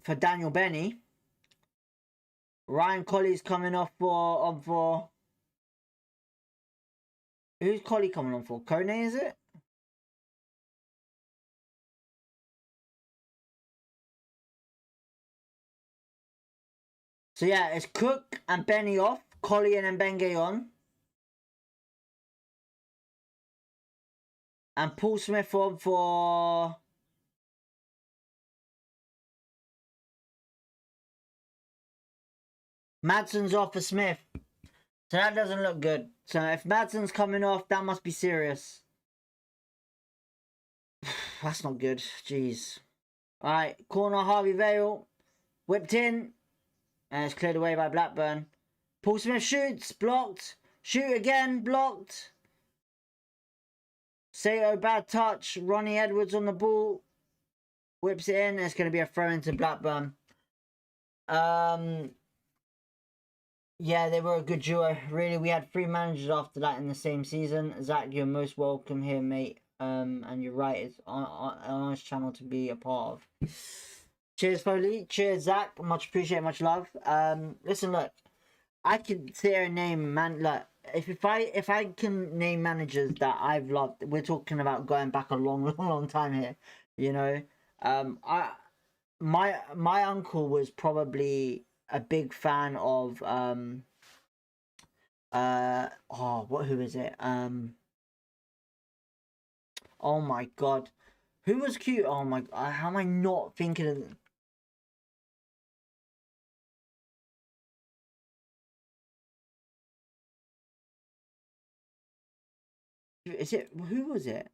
for Daniel Benny. Ryan Colley's coming off for who's Colley coming on for? Kone, is it? So yeah, it's Cook and Benny off, Colley and Mbenge on. And Paul Smith on for Madsen's off for Smith. So that doesn't look good. So if Madsen's coming off, that must be serious. That's not good. Jeez. Alright, corner Harvey Vale. Whipped in. And it's cleared away by Blackburn. Paul Smith shoots. Blocked. Shoot again. Blocked. Sato, bad touch. Ronnie Edwards on the ball. Whips it in. It's going to be a throw into Blackburn. Yeah, they were a good duo. Really, we had 3 managers after that in the same season. Zach, you're most welcome here, mate. And you're right. It's on this channel to be a part of. Cheers, Foley. Cheers, Zach. Much appreciated. Much love. Listen, look. I can sit here and name, man, look. If I can name managers that I've loved, we're talking about going back a long time here. You know, my uncle was probably a big fan of who is it? Oh my god, who was cute? Oh my, how am I not thinking of? Is it, who was it?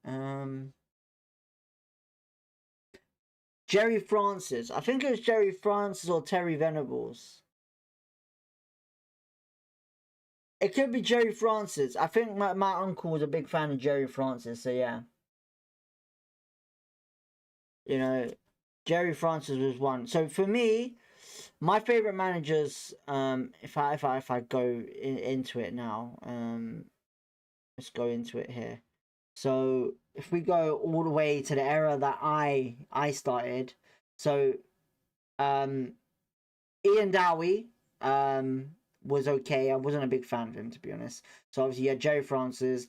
Jerry Francis. I think it was Jerry Francis or Terry Venables. It could be Jerry Francis. I think my uncle was a big fan of Jerry Francis, so yeah. You know, Jerry Francis was one. So for me, my favorite managers, if I go into it now, let's go into it here. So if we go all the way to the era that I started, so Ian Dowie was okay. I wasn't a big fan of him, to be honest. So obviously you had Jerry Francis,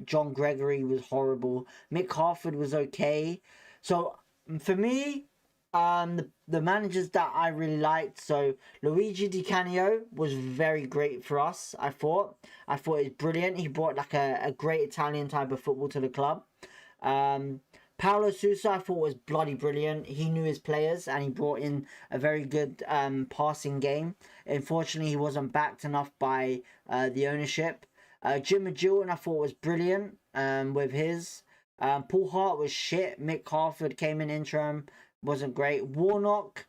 John Gregory was horrible. Mick Harford was okay. So for me, the managers that I really liked, so Luigi Di Canio was very great for us. I thought it was brilliant. He brought like a great Italian type of football to the club. Paolo Sousa I thought was bloody brilliant. He knew his players and he brought in a very good passing game. Unfortunately, he wasn't backed enough by the ownership. Jim Magilton I thought was brilliant with his. Paul Hart was shit. Mick Harford came in interim, wasn't great. Warnock,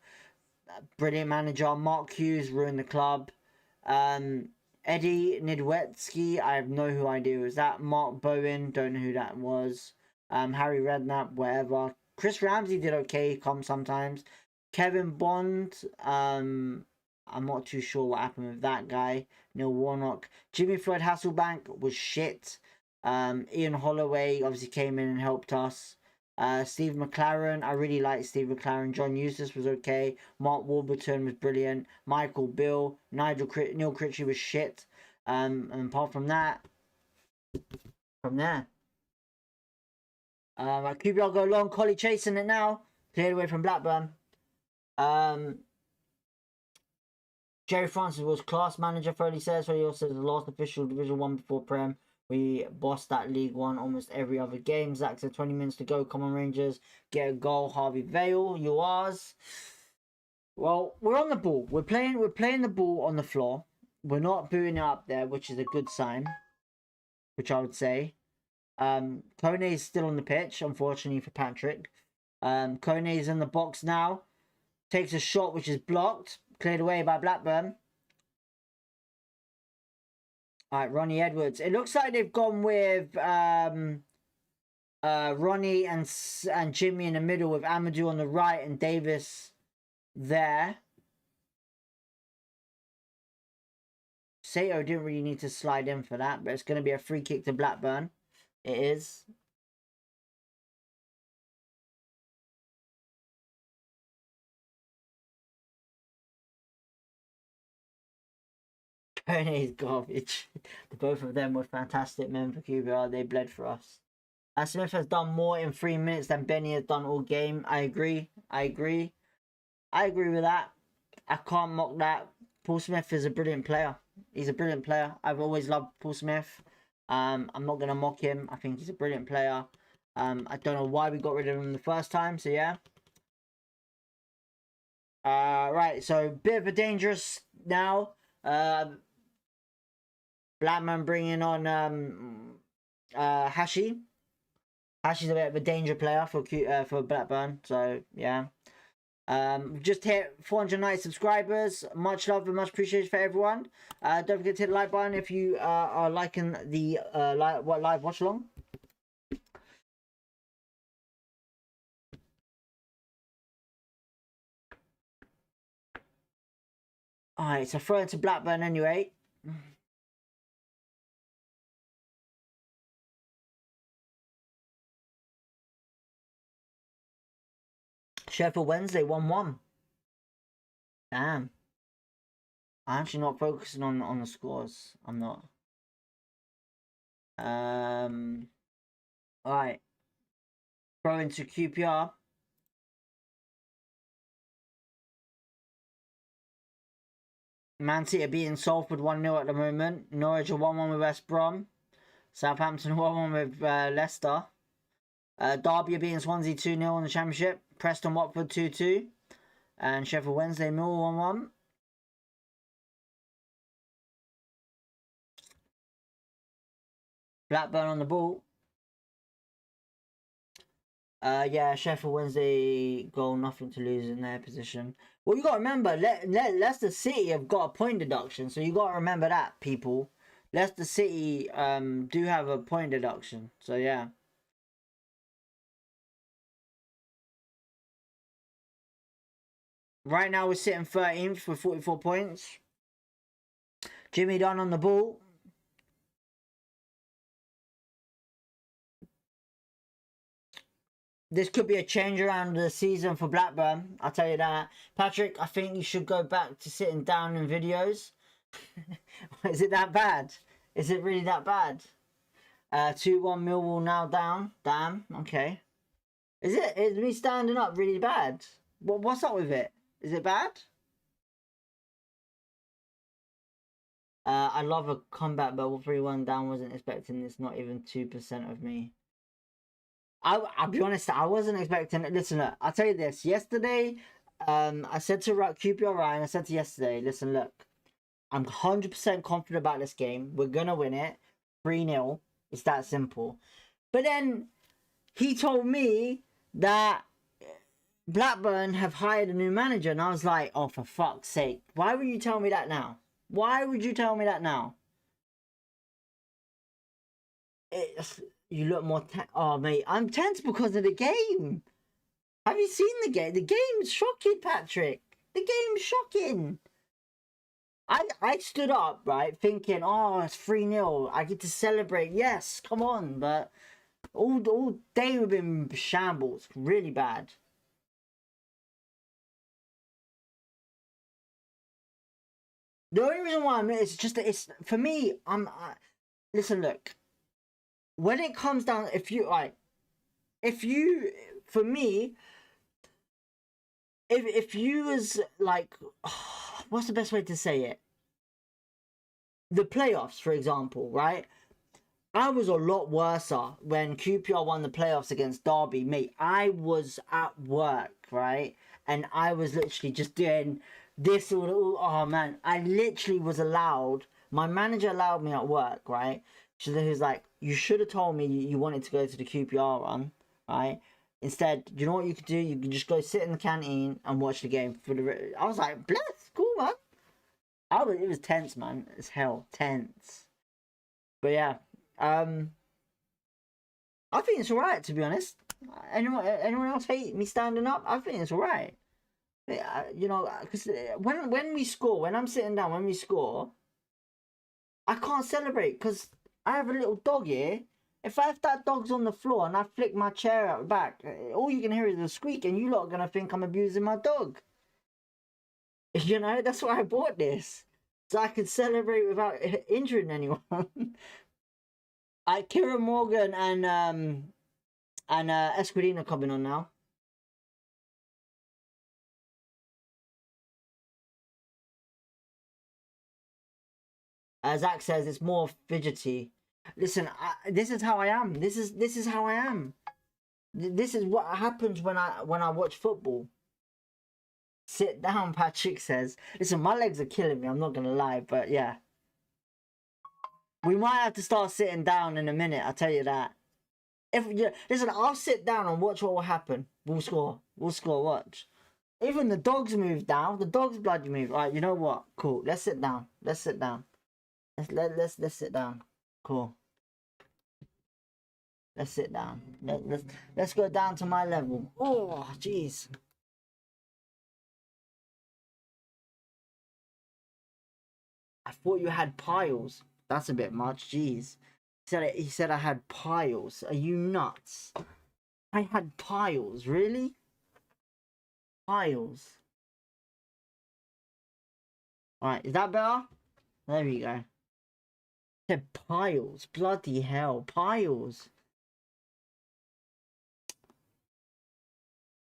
brilliant manager. Mark Hughes ruined the club. Eddie Nidwetsky, I have no idea who was that. Mark Bowen, don't know who that was. Harry Redknapp, whatever. Chris Ramsey did okay, come sometimes. Kevin Bond, I'm not too sure what happened with that guy. Neil Warnock. Jimmy Floyd Hasselbank was shit. Ian Holloway obviously came in and helped us. Steve McLaren, I really like Steve McLaren. John Eustace was okay. Mark Warburton was brilliant. Michael Bill, Neil Critchley was shit. And apart from that, from there. QPR go long. Collie chasing it now. Cleared away from Blackburn. Jerry Francis was class manager, Foley says. Foley also says the last official Division 1 before Prem. We bossed that League 1 almost every other game. Zach said 20 minutes to go. Come on, Rangers. Get a goal. Harvey Vale, yours. Well, we're on the ball. We're playing the ball on the floor. We're not booing it up there, which is a good sign. Which I would say. Kone is still on the pitch, unfortunately for Patrick. Kone is in the box now. Takes a shot which is blocked. Cleared away by Blackburn. Alright, Ronnie Edwards. It looks like they've gone with Ronnie and Jimmy in the middle, with Amadou on the right and Davis there. Sato didn't really need to slide in for that, but it's going to be a free kick to Blackburn. It is. Is garbage. The both of them were fantastic men for QPR. They bled for us. Smith has done more in 3 minutes than Benny has done all game. I agree with that. I can't mock that. Paul Smith is a brilliant player. He's a brilliant player. I've always loved Paul Smith. I'm not going to mock him. I think he's a brilliant player. I don't know why we got rid of him the first time. So, yeah. Right. So, bit of a dangerous now. Blackman bringing on Hashi. Hashi's a bit of a danger player for Blackburn. So, yeah. Just hit 490 subscribers. Much love and much appreciation for everyone. Don't forget to hit the like button if you are liking the live watch along. Alright, so throw it to Blackburn anyway. Sheffield Wednesday 1-1. Damn. I'm actually not focusing on the scores. I'm not. Alright. Throw into QPR. Man City are beating Salford 1-0 at the moment. Norwich are 1-1 with West Brom. Southampton 1-1 with Leicester. Derby are beating Swansea 2-0 in the Championship. Preston Watford 2-2. And Sheffield Wednesday Millwall 1-1. Blackburn on the ball. Yeah, Sheffield Wednesday goal, nothing to lose in their position. Well, you got to remember, Leicester City have got a point deduction, so you got to remember that, people. Leicester City do have a point deduction, so yeah. Right now we're sitting 13th with 44 points. Jimmy Dunn on the ball. This could be a change around the season for Blackburn. I'll tell you that. Patrick, I think you should go back to sitting down in videos. Is it that bad? Is it really that bad? 2-1 Millwall now down. Damn. Okay. Is me standing up really bad? What's up with it? Is it bad? I love a comeback, but 3-1 down. Wasn't expecting this. Not even 2% of me. I'll be honest, I wasn't expecting it. Listen, look, I'll tell you this. Yesterday, I said to QPR Ryan, I said to yesterday, listen, look, I'm 100% confident about this game. We're going to win it. 3-0. It's that simple. But then he told me that Blackburn have hired a new manager. And I was like, oh, for fuck's sake. Why would you tell me that now? Why would you tell me that now? You look more oh, mate, I'm tense because of the game. Have you seen the game? The game's shocking, Patrick. The game's shocking. I stood up, right, thinking, oh, it's 3-0. I get to celebrate. Yes, come on. But All day we've been shambles, really bad. The only reason why it's just that it's for me. Listen, look. When it comes down, for me, if you was like, what's the best way to say it? The playoffs, for example, right? I was a lot worse when QPR won the playoffs against Derby, mate. I was at work, right? And I was literally just doing this oh man. I literally was allowed, my manager allowed me at work, right? So he was like, you should have told me you wanted to go to the QPR run, right? Instead, you know what you could do? You could just go sit in the canteen and watch the game for the. I was like, bless, cool, man. It was tense, man. It's hell, tense. But yeah, I think it's alright, to be honest. Anyone else hate me standing up? I think it's alright. You know, because when we score, when I'm sitting down, when we score, I can't celebrate because I have a little dog here. If that dog's on the floor and I flick my chair out the back, all you can hear is a squeak, and you lot are gonna think I'm abusing my dog. You know, that's why I bought this, so I can celebrate without injuring anyone. Kieran Morgan and Esquidina coming on now. Zach says it's more fidgety. Listen, this is how I am. This is how I am. This is what happens when I watch football. Sit down, Patrick says. Listen, my legs are killing me. I'm not gonna lie, but yeah. We might have to start sitting down in a minute. I'll tell you that. Listen, I'll sit down and watch what will happen. We'll score. We'll score. Watch. Even the dogs moved down. The dogs bloody moved. Right, you know what? Cool. Let's sit down. Let's sit down. Let's sit down. Cool. Let's sit down. Let's go down to my level. Oh, jeez. I thought you had piles. That's a bit much. Jeez. He said I had piles. Are you nuts? I had piles. Really? Piles. Alright, is that better? There we go. Said piles. Bloody hell. Piles.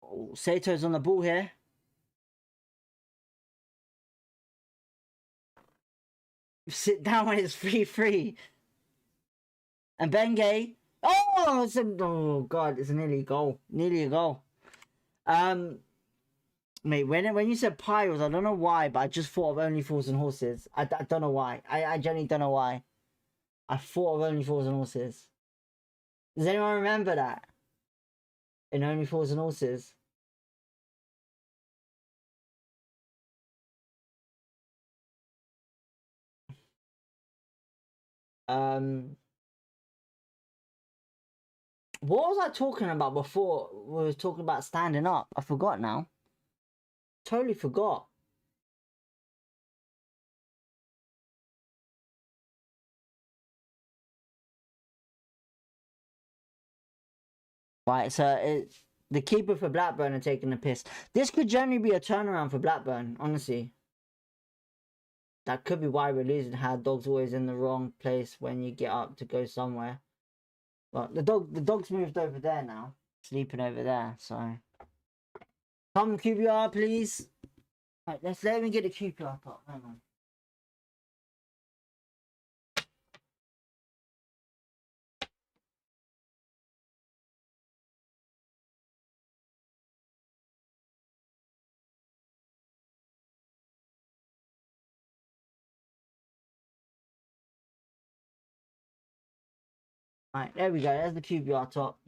Oh, Sato's on the ball here. Sit down when it's 3-3. And Bengay. Oh god, it's nearly a goal. Nearly a goal. Mate, when you said piles, I don't know why, but I just thought of Only Fools and Horses. I don't know why. I genuinely don't know why. I thought of Only Fools and Horses. Does anyone remember that? In Only Fools and Horses? What was I talking about before? We were talking about standing up. I forgot now. Totally forgot. Right, so the keeper for Blackburn are taking a piss. This could generally be a turnaround for Blackburn, honestly. That could be why we're losing. How dog's always in the wrong place when you get up to go somewhere. Well, the dog's moved over there now, sleeping over there. So come QPR, please. Right, let me get the QPR top. Hang on. Right, there we go. There's the QPR top.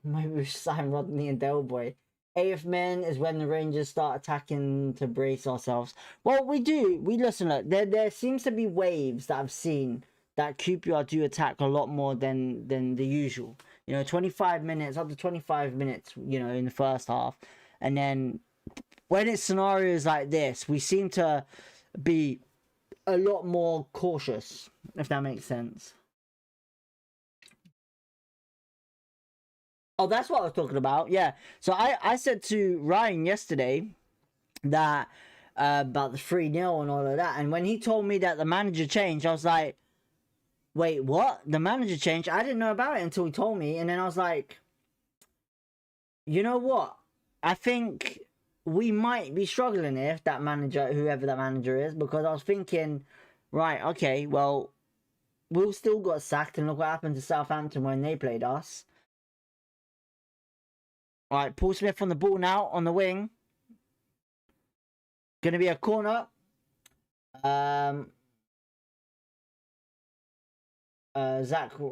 Maybe we should sign Rodney and Delboy. 8th men is when the Rangers start attacking to brace ourselves. Well, we do. We listen. Look, there seems to be waves that I've seen that QPR do attack a lot more than the usual. You know, 25 minutes, up to 25 minutes, you know, in the first half. And then when it's scenarios like this, we seem to be a lot more cautious, if that makes sense. Oh, that's what I was talking about. Yeah. So I said to Ryan yesterday that about the 3-0 and all of that, and when he told me that the manager changed, I was like, wait, what? The manager changed? I didn't know about it until he told me, and then I was like, you know what? I think we might be struggling here if that manager, whoever that manager is, because I was thinking, right, okay, well, we still got sacked, and look what happened to Southampton when they played us. All right, Paul Smith on the ball now on the wing. Gonna be a corner. Zach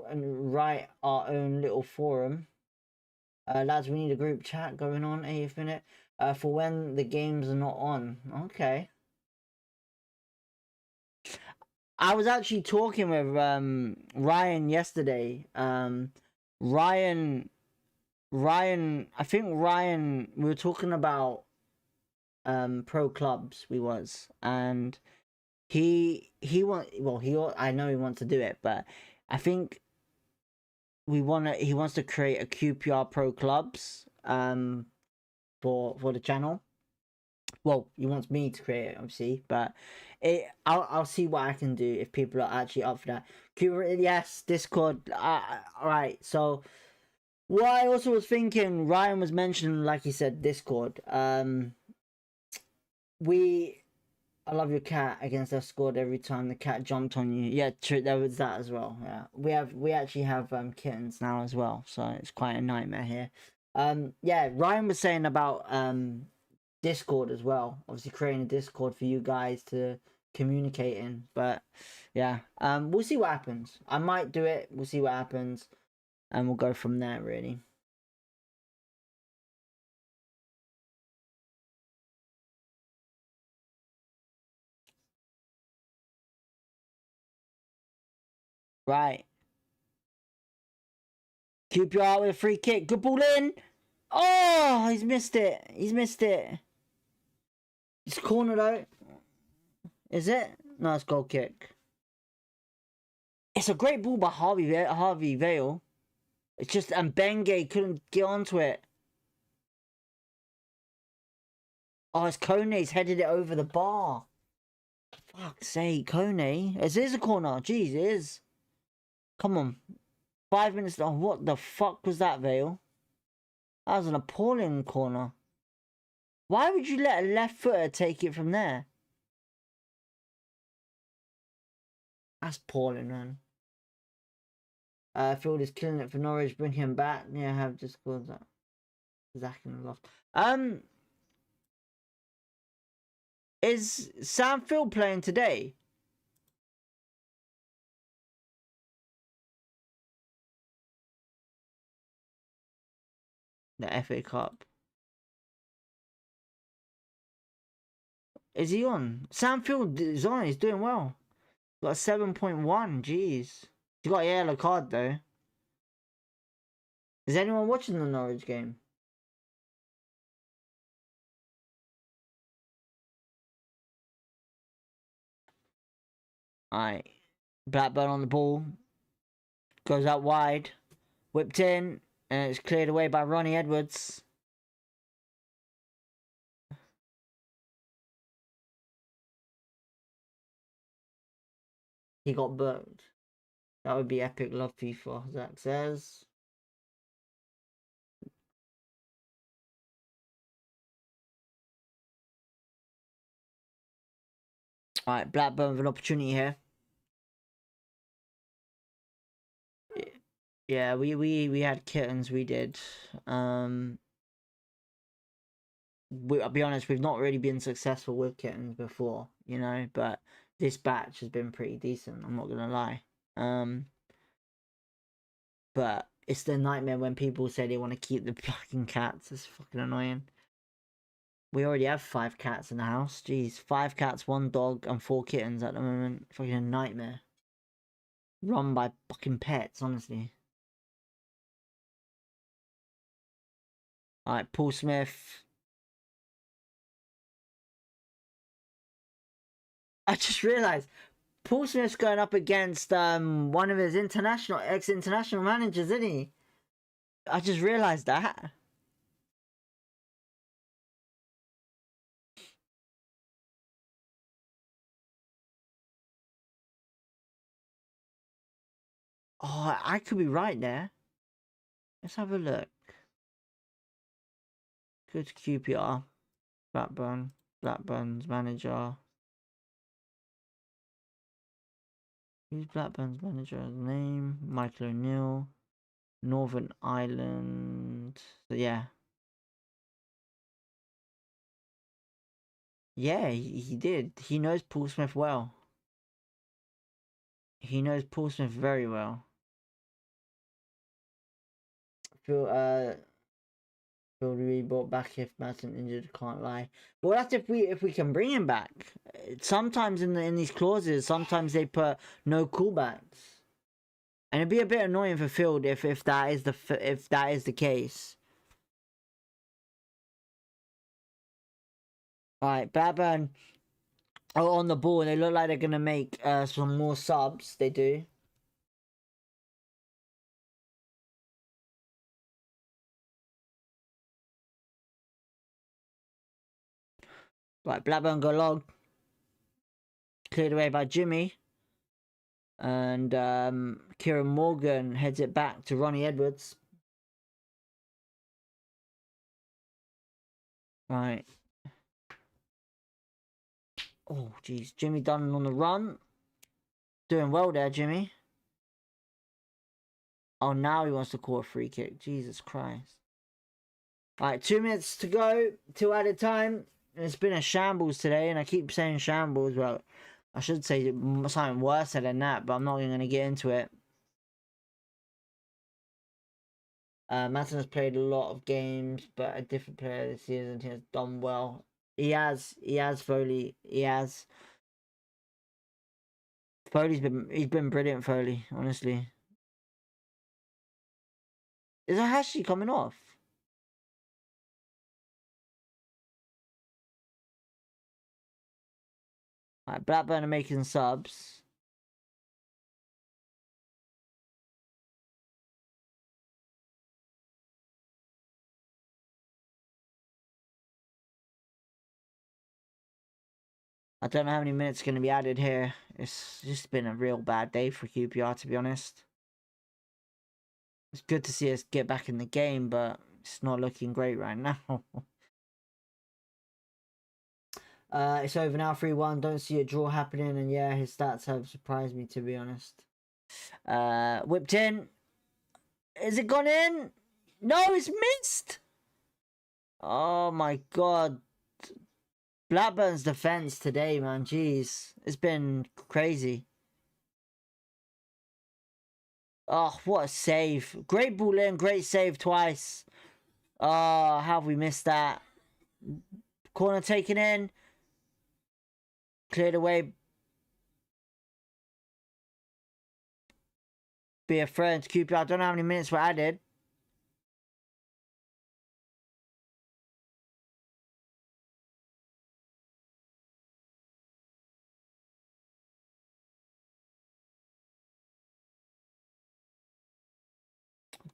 and Wright our own little forum. Lads, we need a group chat going on 80th minute. For when the games are not on. Okay. I was actually talking with Ryan yesterday. Ryan, I think Ryan, we were talking about pro clubs and he I know he wants to do it, but I think he wants to create a QPR pro clubs for the channel. Well, he wants me to create it, obviously, but I'll see what I can do if people are actually up for that. Yes, Discord. Alright, so what I also was thinking, Ryan was mentioning, like he said, Discord. I love your cat against us scored every time the cat jumped on you. Yeah, true. There was that as well. Yeah, we actually have kittens now as well, so it's quite a nightmare here. Yeah, Ryan was saying about Discord as well. Obviously, creating a Discord for you guys to communicate in. But yeah, we'll see what happens. I might do it. We'll see what happens, and we'll go from there. Really. Right. QPR with a free kick. Good ball in. Oh, he's missed it. He's missed it. It's corner though. Is it? No, it's goal kick. It's a great ball by Harvey Vale. It's just and Benge couldn't get onto it. Oh, it's Kone's headed it over the bar. Fuck's sake, Kone. It is a corner. Jeez, it is. Come on. 5 minutes. Oh, what the fuck was that, Vale? That was an appalling corner. Why would you let a left footer take it from there? That's appalling, man. Field is killing it for Norwich. Bring him back. Yeah, I have just scored that. Zach in the loft. Is Sam Field playing today? The FA Cup. Is he on? Sam Field is on. He's doing well. Got a 7.1. Jeez. He got a yellow card though. Is anyone watching the Norwich game? Alright. Blackburn on the ball. Goes out wide. Whipped in. And it's cleared away by Ronnie Edwards. He got booked. That would be epic. Love FIFA, Zach says. Alright, Blackburn with an opportunity here. Yeah, we had kittens, we did. I'll be honest, we've not really been successful with kittens before, you know, but this batch has been pretty decent, I'm not gonna lie. But it's the nightmare when people say they want to keep the fucking cats. It's fucking annoying. We already have 5 cats in the house. Jeez, 5 cats, 1 dog, and 4 kittens at the moment. Fucking a nightmare. Run by fucking pets, honestly. Alright, Paul Smith. I just realised Paul Smith's going up against one of his ex-international managers, isn't he? I just realised that. Oh, I could be right there. Let's have a look. Good QPR. Blackburn's manager. Who's Blackburn's manager's name? Michael O'Neill. Northern Ireland. So yeah. Yeah, he did. He knows Paul Smith well. He knows Paul Smith very well. Phil to be brought back if Madsen injured, can't lie. But that's if we can bring him back. Sometimes in these clauses, sometimes they put no callbacks. And it'd be a bit annoying for Field if that is the case. Alright, Blackburn are on the ball and they look like they're gonna make some more subs. They do. Right, Blackburn go long. Cleared away by Jimmy. And Kieran Morgan heads it back to Ronnie Edwards. Right. Oh, jeez. Jimmy Dunn on the run. Doing well there, Jimmy. Oh, now he wants to call a free kick. Jesus Christ. Alright, 2 minutes to go. 2 added time. It's been a shambles today, and I keep saying shambles. Well, I should say something worse than that, but I'm not even going to get into it. Madsen has played a lot of games, but a different player this season. He has done well. He has Foley. He has. He's been brilliant, Foley, honestly. Is a Hashi coming off? Right, Blackburn are making subs. I don't know how many minutes are going to be added here. It's just been a real bad day for QPR, to be honest. It's good to see us get back in the game, but it's not looking great right now. It's over now, 3-1. Don't see a draw happening, and yeah, his stats have surprised me, to be honest. Whipped in. Is it gone in? No, it's missed! Oh my god. Blackburn's defense today, man. Jeez. It's been crazy. Oh, what a save. Great ball in, great save twice. Oh, how have we missed that? Corner taken in. Cleared away. Be a friend to QPR. I don't know how many minutes were added.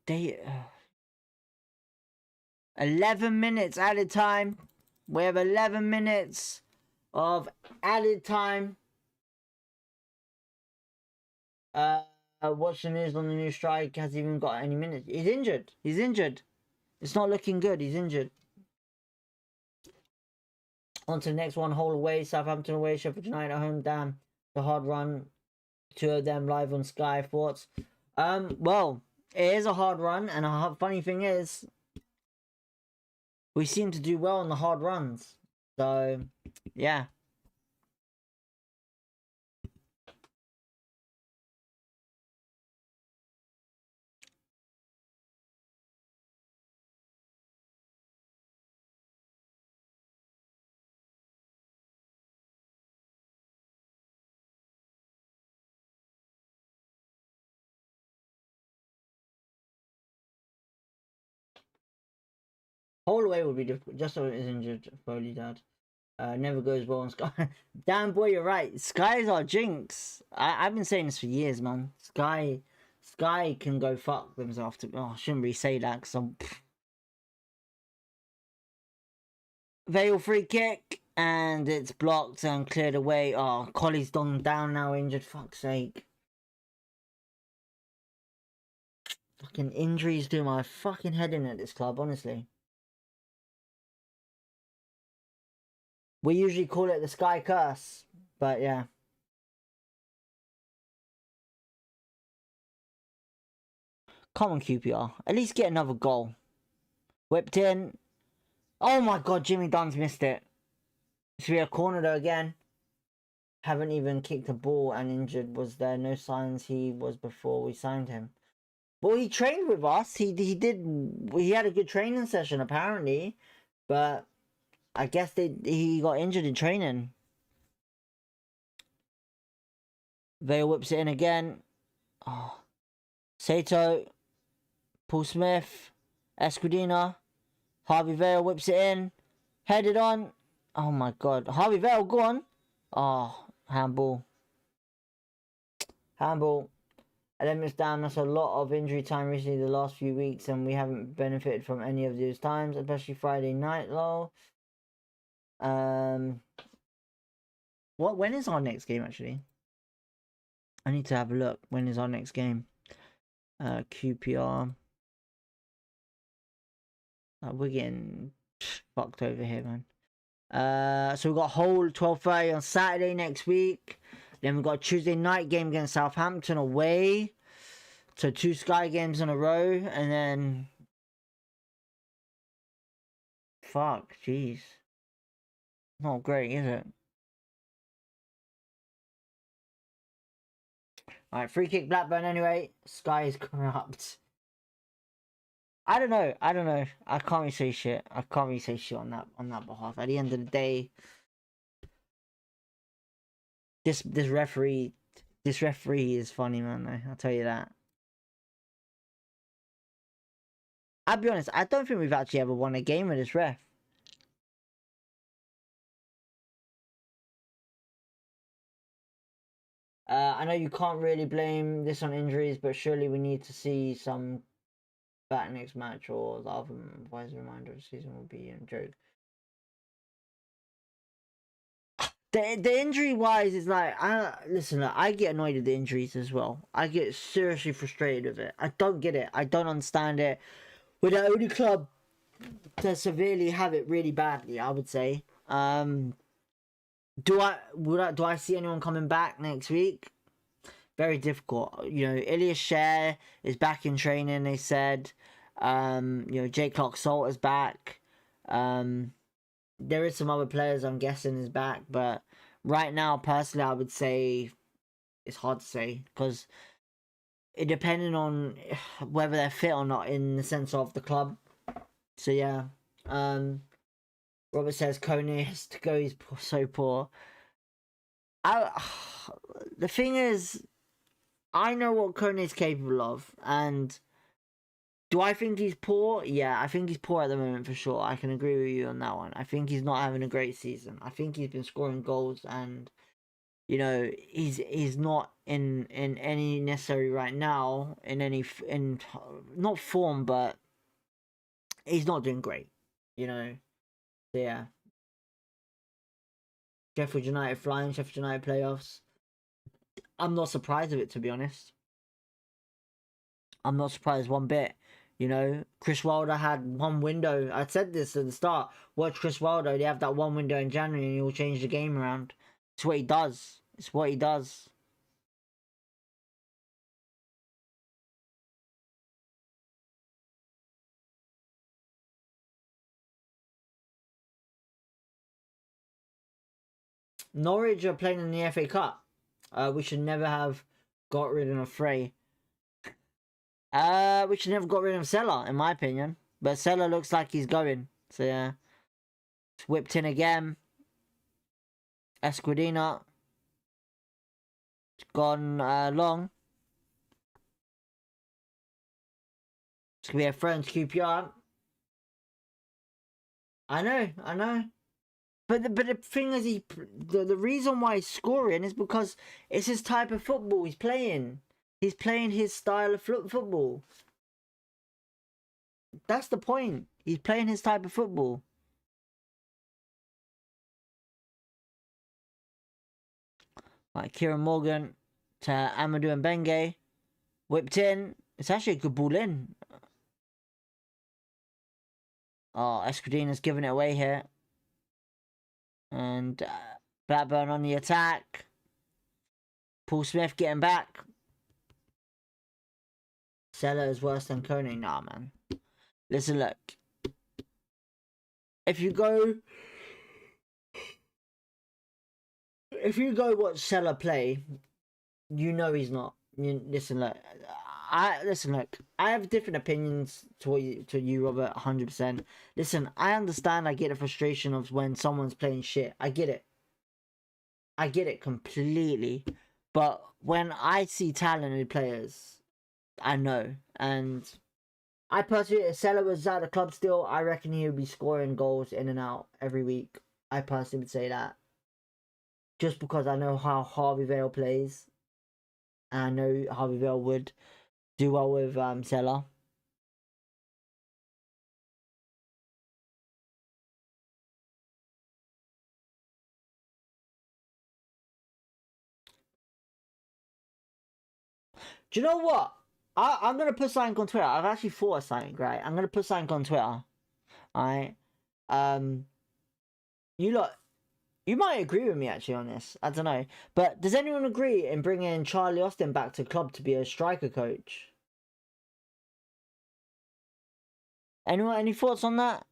They 11 minutes added time. We have 11 minutes of added time. Watching news on the new strike, has even got any minutes. He's injured. He's injured. It's not looking good. He's injured. On to the next one. Hull away, Southampton away, Sheffield United at home. Damn, the hard run. 2 of them live on Sky. Thoughts? Well, it is a hard run, and a funny thing is, we seem to do well on the hard runs. So, yeah. Holloway would be difficult. Just so it is injured. Foley dad. Never goes well on Sky. Damn boy, you're right. Sky is our jinx. I've been saying this for years, man. Sky Sky can go fuck themselves. I shouldn't really say that because I'm... Vale free kick, and it's blocked and cleared away. Oh, Colley's down now, injured. Fuck's sake. Fucking injuries do my fucking head in at this club, honestly. We usually call it the Sky Curse, but yeah. Come on, QPR. At least get another goal. Whipped in. Oh my god, Jimmy Dunn's missed it. Should be a corner though again. Haven't even kicked a ball and injured. Was there no signs he was before we signed him? Well, he trained with us. He had a good training session apparently, but I guess he got injured in training. Vale whips it in again. Oh, Sato, Paul Smith, Escudina, Harvey Vale whips it in, headed on. Oh my god, Harvey Vale, go on. Oh, handball. Handball. 11 minutes down, that's a lot of injury time recently the last few weeks, and we haven't benefited from any of those times, especially Friday night, lol. When is our next game, actually? I need to have a look. When is our next game? QPR. We're getting fucked over here, man. So we've got Hull 12:30 on Saturday next week. Then we've got a Tuesday night game against Southampton away. So 2 Sky games in a row. And then... Fuck, jeez. Not great, is it? Alright, free kick Blackburn anyway. Sky is corrupt. I don't know. I can't really say shit. On that behalf. At the end of the day, this referee is funny, man. I'll tell you that. I'll be honest, I don't think we've actually ever won a game with this ref. I know you can't really blame this on injuries, but surely we need to see some back next match, or the otherwise reminder of the season will be a joke. The injury wise is like, listen, I get annoyed with the injuries as well. I get seriously frustrated with it. I don't get it. I don't understand it. We're the only club to severely have it really badly, I would say. Do I see anyone coming back next week? Very difficult. You know, Ilias Share is back in training, they said. You know, Jake Clark-Salt is back. There is some other players I'm guessing is back, but right now, personally, I would say it's hard to say because it depending on whether they're fit or not in the sense of the club. So yeah, Robert says Kone has to go. He's so poor. The thing is, I know what Kone is capable of, and do I think he's poor? Yeah, I think he's poor at the moment for sure. I can agree with you on that one. I think he's not having a great season. I think he's been scoring goals, and you know he's not in any necessary right now in not form, but he's not doing great. You know, so yeah. Sheffield United flying, Sheffield United playoffs. I'm not surprised of it, to be honest. I'm not surprised one bit. You know, Chris Wilder had one window. I said this at the start. Watch Chris Wilder. They have that one window in January and he will change the game around. It's what he does. It's what he does. Norwich are playing in the FA Cup. We should never have got rid of Frey. We should never got rid of Sella, in my opinion. But Sella looks like he's going. So yeah. It's whipped in again. Escudina. It's gone long. It's going to be a friend's QPR. I know. But the thing is, the reason why he's scoring is because it's his type of football he's playing. He's playing his style of football. That's the point. He's playing his type of football. Like Kieran Morgan to Amadou and Benge. Whipped in. It's actually a good ball in. Oh, Escudina's giving it away here. And Blackburn on the attack. Paul Smith getting back. Seller is worse than Coney. Nah, man. Listen, look. If you go watch Seller play, you know he's not. Listen, look. I have different opinions to you, Robert. 100%. Listen, I understand. I get the frustration of when someone's playing shit. I get it completely. But when I see talented players, I know. And I personally, if Seller was at the club still, I reckon he would be scoring goals in and out every week. I personally would say that. Just because I know how Harvey Vale plays. And I know Harvey Vale would do well with Seller. Do you know what? I'm going to put something on Twitter. I've actually thought of something, right? I'm going to put something on Twitter. Alright? You might agree with me actually on this. I don't know. But does anyone agree in bringing Charlie Austin back to club to be a striker coach? Anyone, any thoughts on that?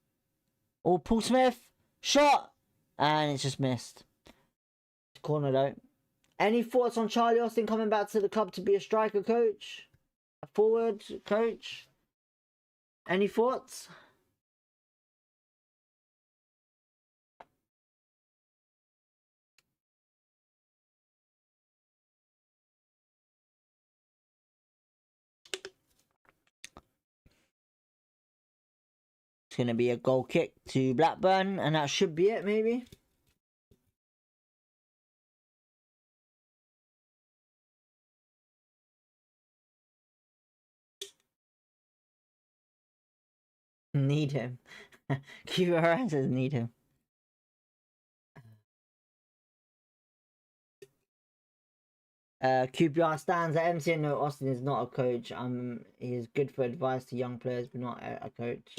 Or Paul Smith? Shot! And it's just missed. Corner though. Any thoughts on Charlie Austin coming back to the club to be a striker coach? A forward coach? Any thoughts? It's going to be a goal kick to Blackburn, and that should be it, maybe. Need him. Cuba Horan says need him. QPR stands at MC. No, Austin is not a coach. He is good for advice to young players, but not a coach.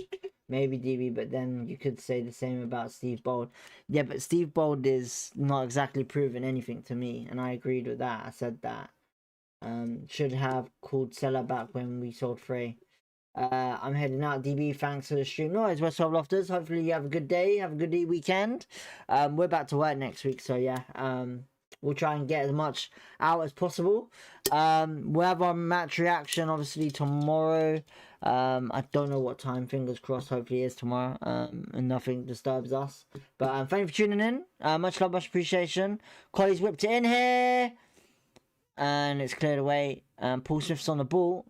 Maybe DB, but then you could say the same about Steve Bold. Yeah, but Steve Bold is not exactly proven anything to me, and I agreed with that. I said that. Should have called Seller back when we sold Frey. I'm heading out, DB. Thanks for the stream. No, it's West 12 Lofters. Hopefully you have a good day. Have a good weekend. We're back to work next week, so yeah. We'll try and get as much out as possible. We'll have our match reaction obviously tomorrow. I don't know what time. Fingers crossed. Hopefully it is tomorrow. And nothing disturbs us. But thank you for tuning in. Much love, much appreciation. Colley's whipped it in here, and it's cleared away. Paul Smith's on the ball.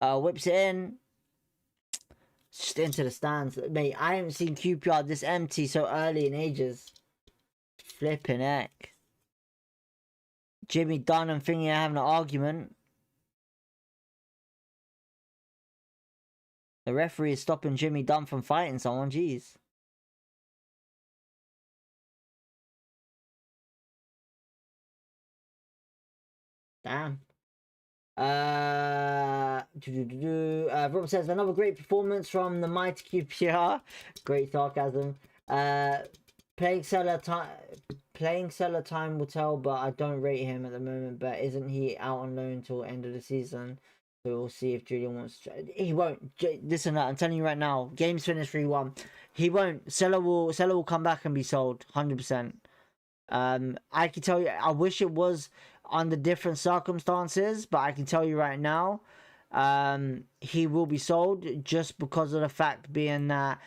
Whips it in. Just into the stands. Mate, I haven't seen QPR this empty so early in ages. Flipping heck. Jimmy Dunn and Thingy are having an argument. The referee is stopping Jimmy Dunn from fighting someone. Jeez. Damn. Rob says another great performance from the mighty QPR. Great sarcasm. Playing Seller time will tell, but I don't rate him at the moment. But isn't he out on loan until end of the season? So we'll see if Julian wants to. He won't. Listen, I'm telling you right now. Game's finished 3-1. He won't. Seller will come back and be sold 100%. I can tell you. I wish it was under different circumstances, but I can tell you right now, he will be sold just because of the fact being that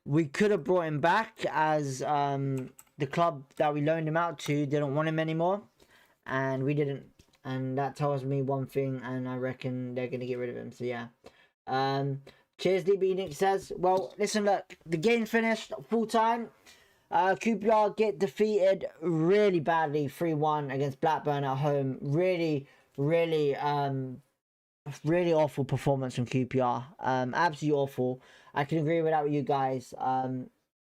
we could have brought him back as the club that we loaned him out to didn't want him anymore, and we didn't, and that tells me one thing, and I reckon they're gonna get rid of him. So yeah. Cheers, DB. Nick says, well, listen, look, the game's finished, full time. QPR get defeated really badly 3-1 against Blackburn at home. Really really really awful performance from QPR. Absolutely awful. I can agree with that with you guys.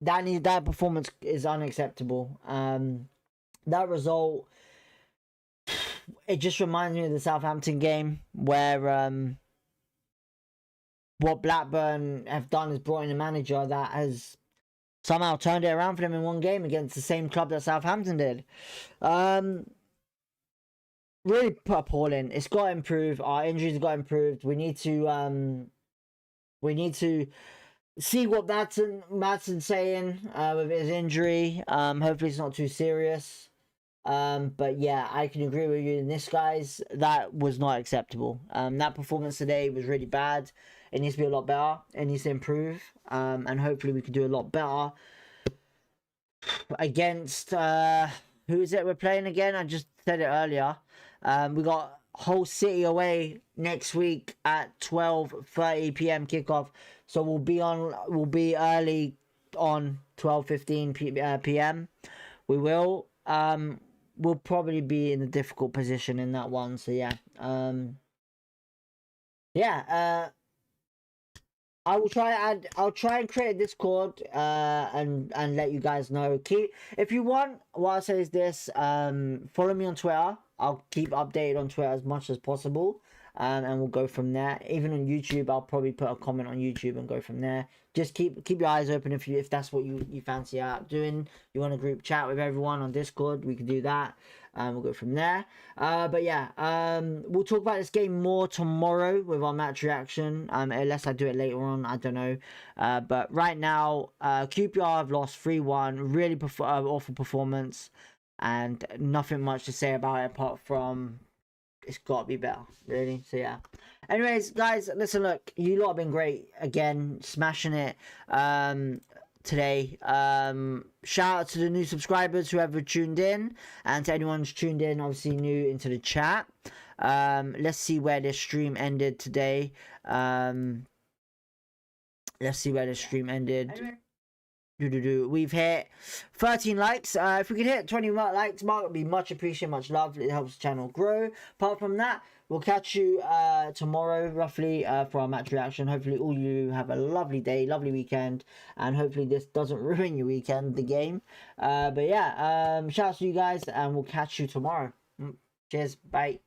That performance is unacceptable. That result, it just reminds me of the Southampton game where what Blackburn have done is brought in a manager that has somehow turned it around for them in one game against the same club that Southampton did. Really appalling. It's got to improve. Our injuries got improved. We need to see what Madson's saying with his injury. Hopefully it's not too serious. But yeah, I can agree with you. And this, guys, that was not acceptable. That performance today was really bad. It needs to be a lot better. It needs to improve. And hopefully we can do a lot better against who is it we're playing again? I just said it earlier. We got Hull City away next week at 12:30 p.m. kickoff. So we'll be early on 12:15 p.m. We will. We'll probably be in a difficult position in that one. So yeah. I'll try and create a Discord and let you guys know. If you want, what I'll say is this, follow me on Twitter. I'll keep updated on Twitter as much as possible. And we'll go from there. Even on YouTube, I'll probably put a comment on YouTube and go from there. Just keep your eyes open if that's what you fancy out doing. You want a group chat with everyone on Discord, we can do that. We'll go from there. But yeah, we'll talk about this game more tomorrow with our match reaction. Unless I do it later on, I don't know. But right now, QPR have lost 3-1. Really awful performance, and nothing much to say about it apart from it's got to be better, really. So yeah. Anyways, guys, listen, look, you lot have been great again, smashing it today. Shout out to the new subscribers, whoever tuned in, and to anyone who's tuned in, obviously new into the chat. Let's see where this stream ended today. Let's see where the stream ended. We've hit 13 likes. If we could hit 20 likes mark, it would be much appreciated, much love. It helps the channel grow. Apart from that, we'll catch you tomorrow roughly for our match reaction. Hopefully all you have a lovely day, lovely weekend, and hopefully this doesn't ruin your weekend, the game. But yeah, shout out to you guys, and we'll catch you tomorrow. Cheers, bye.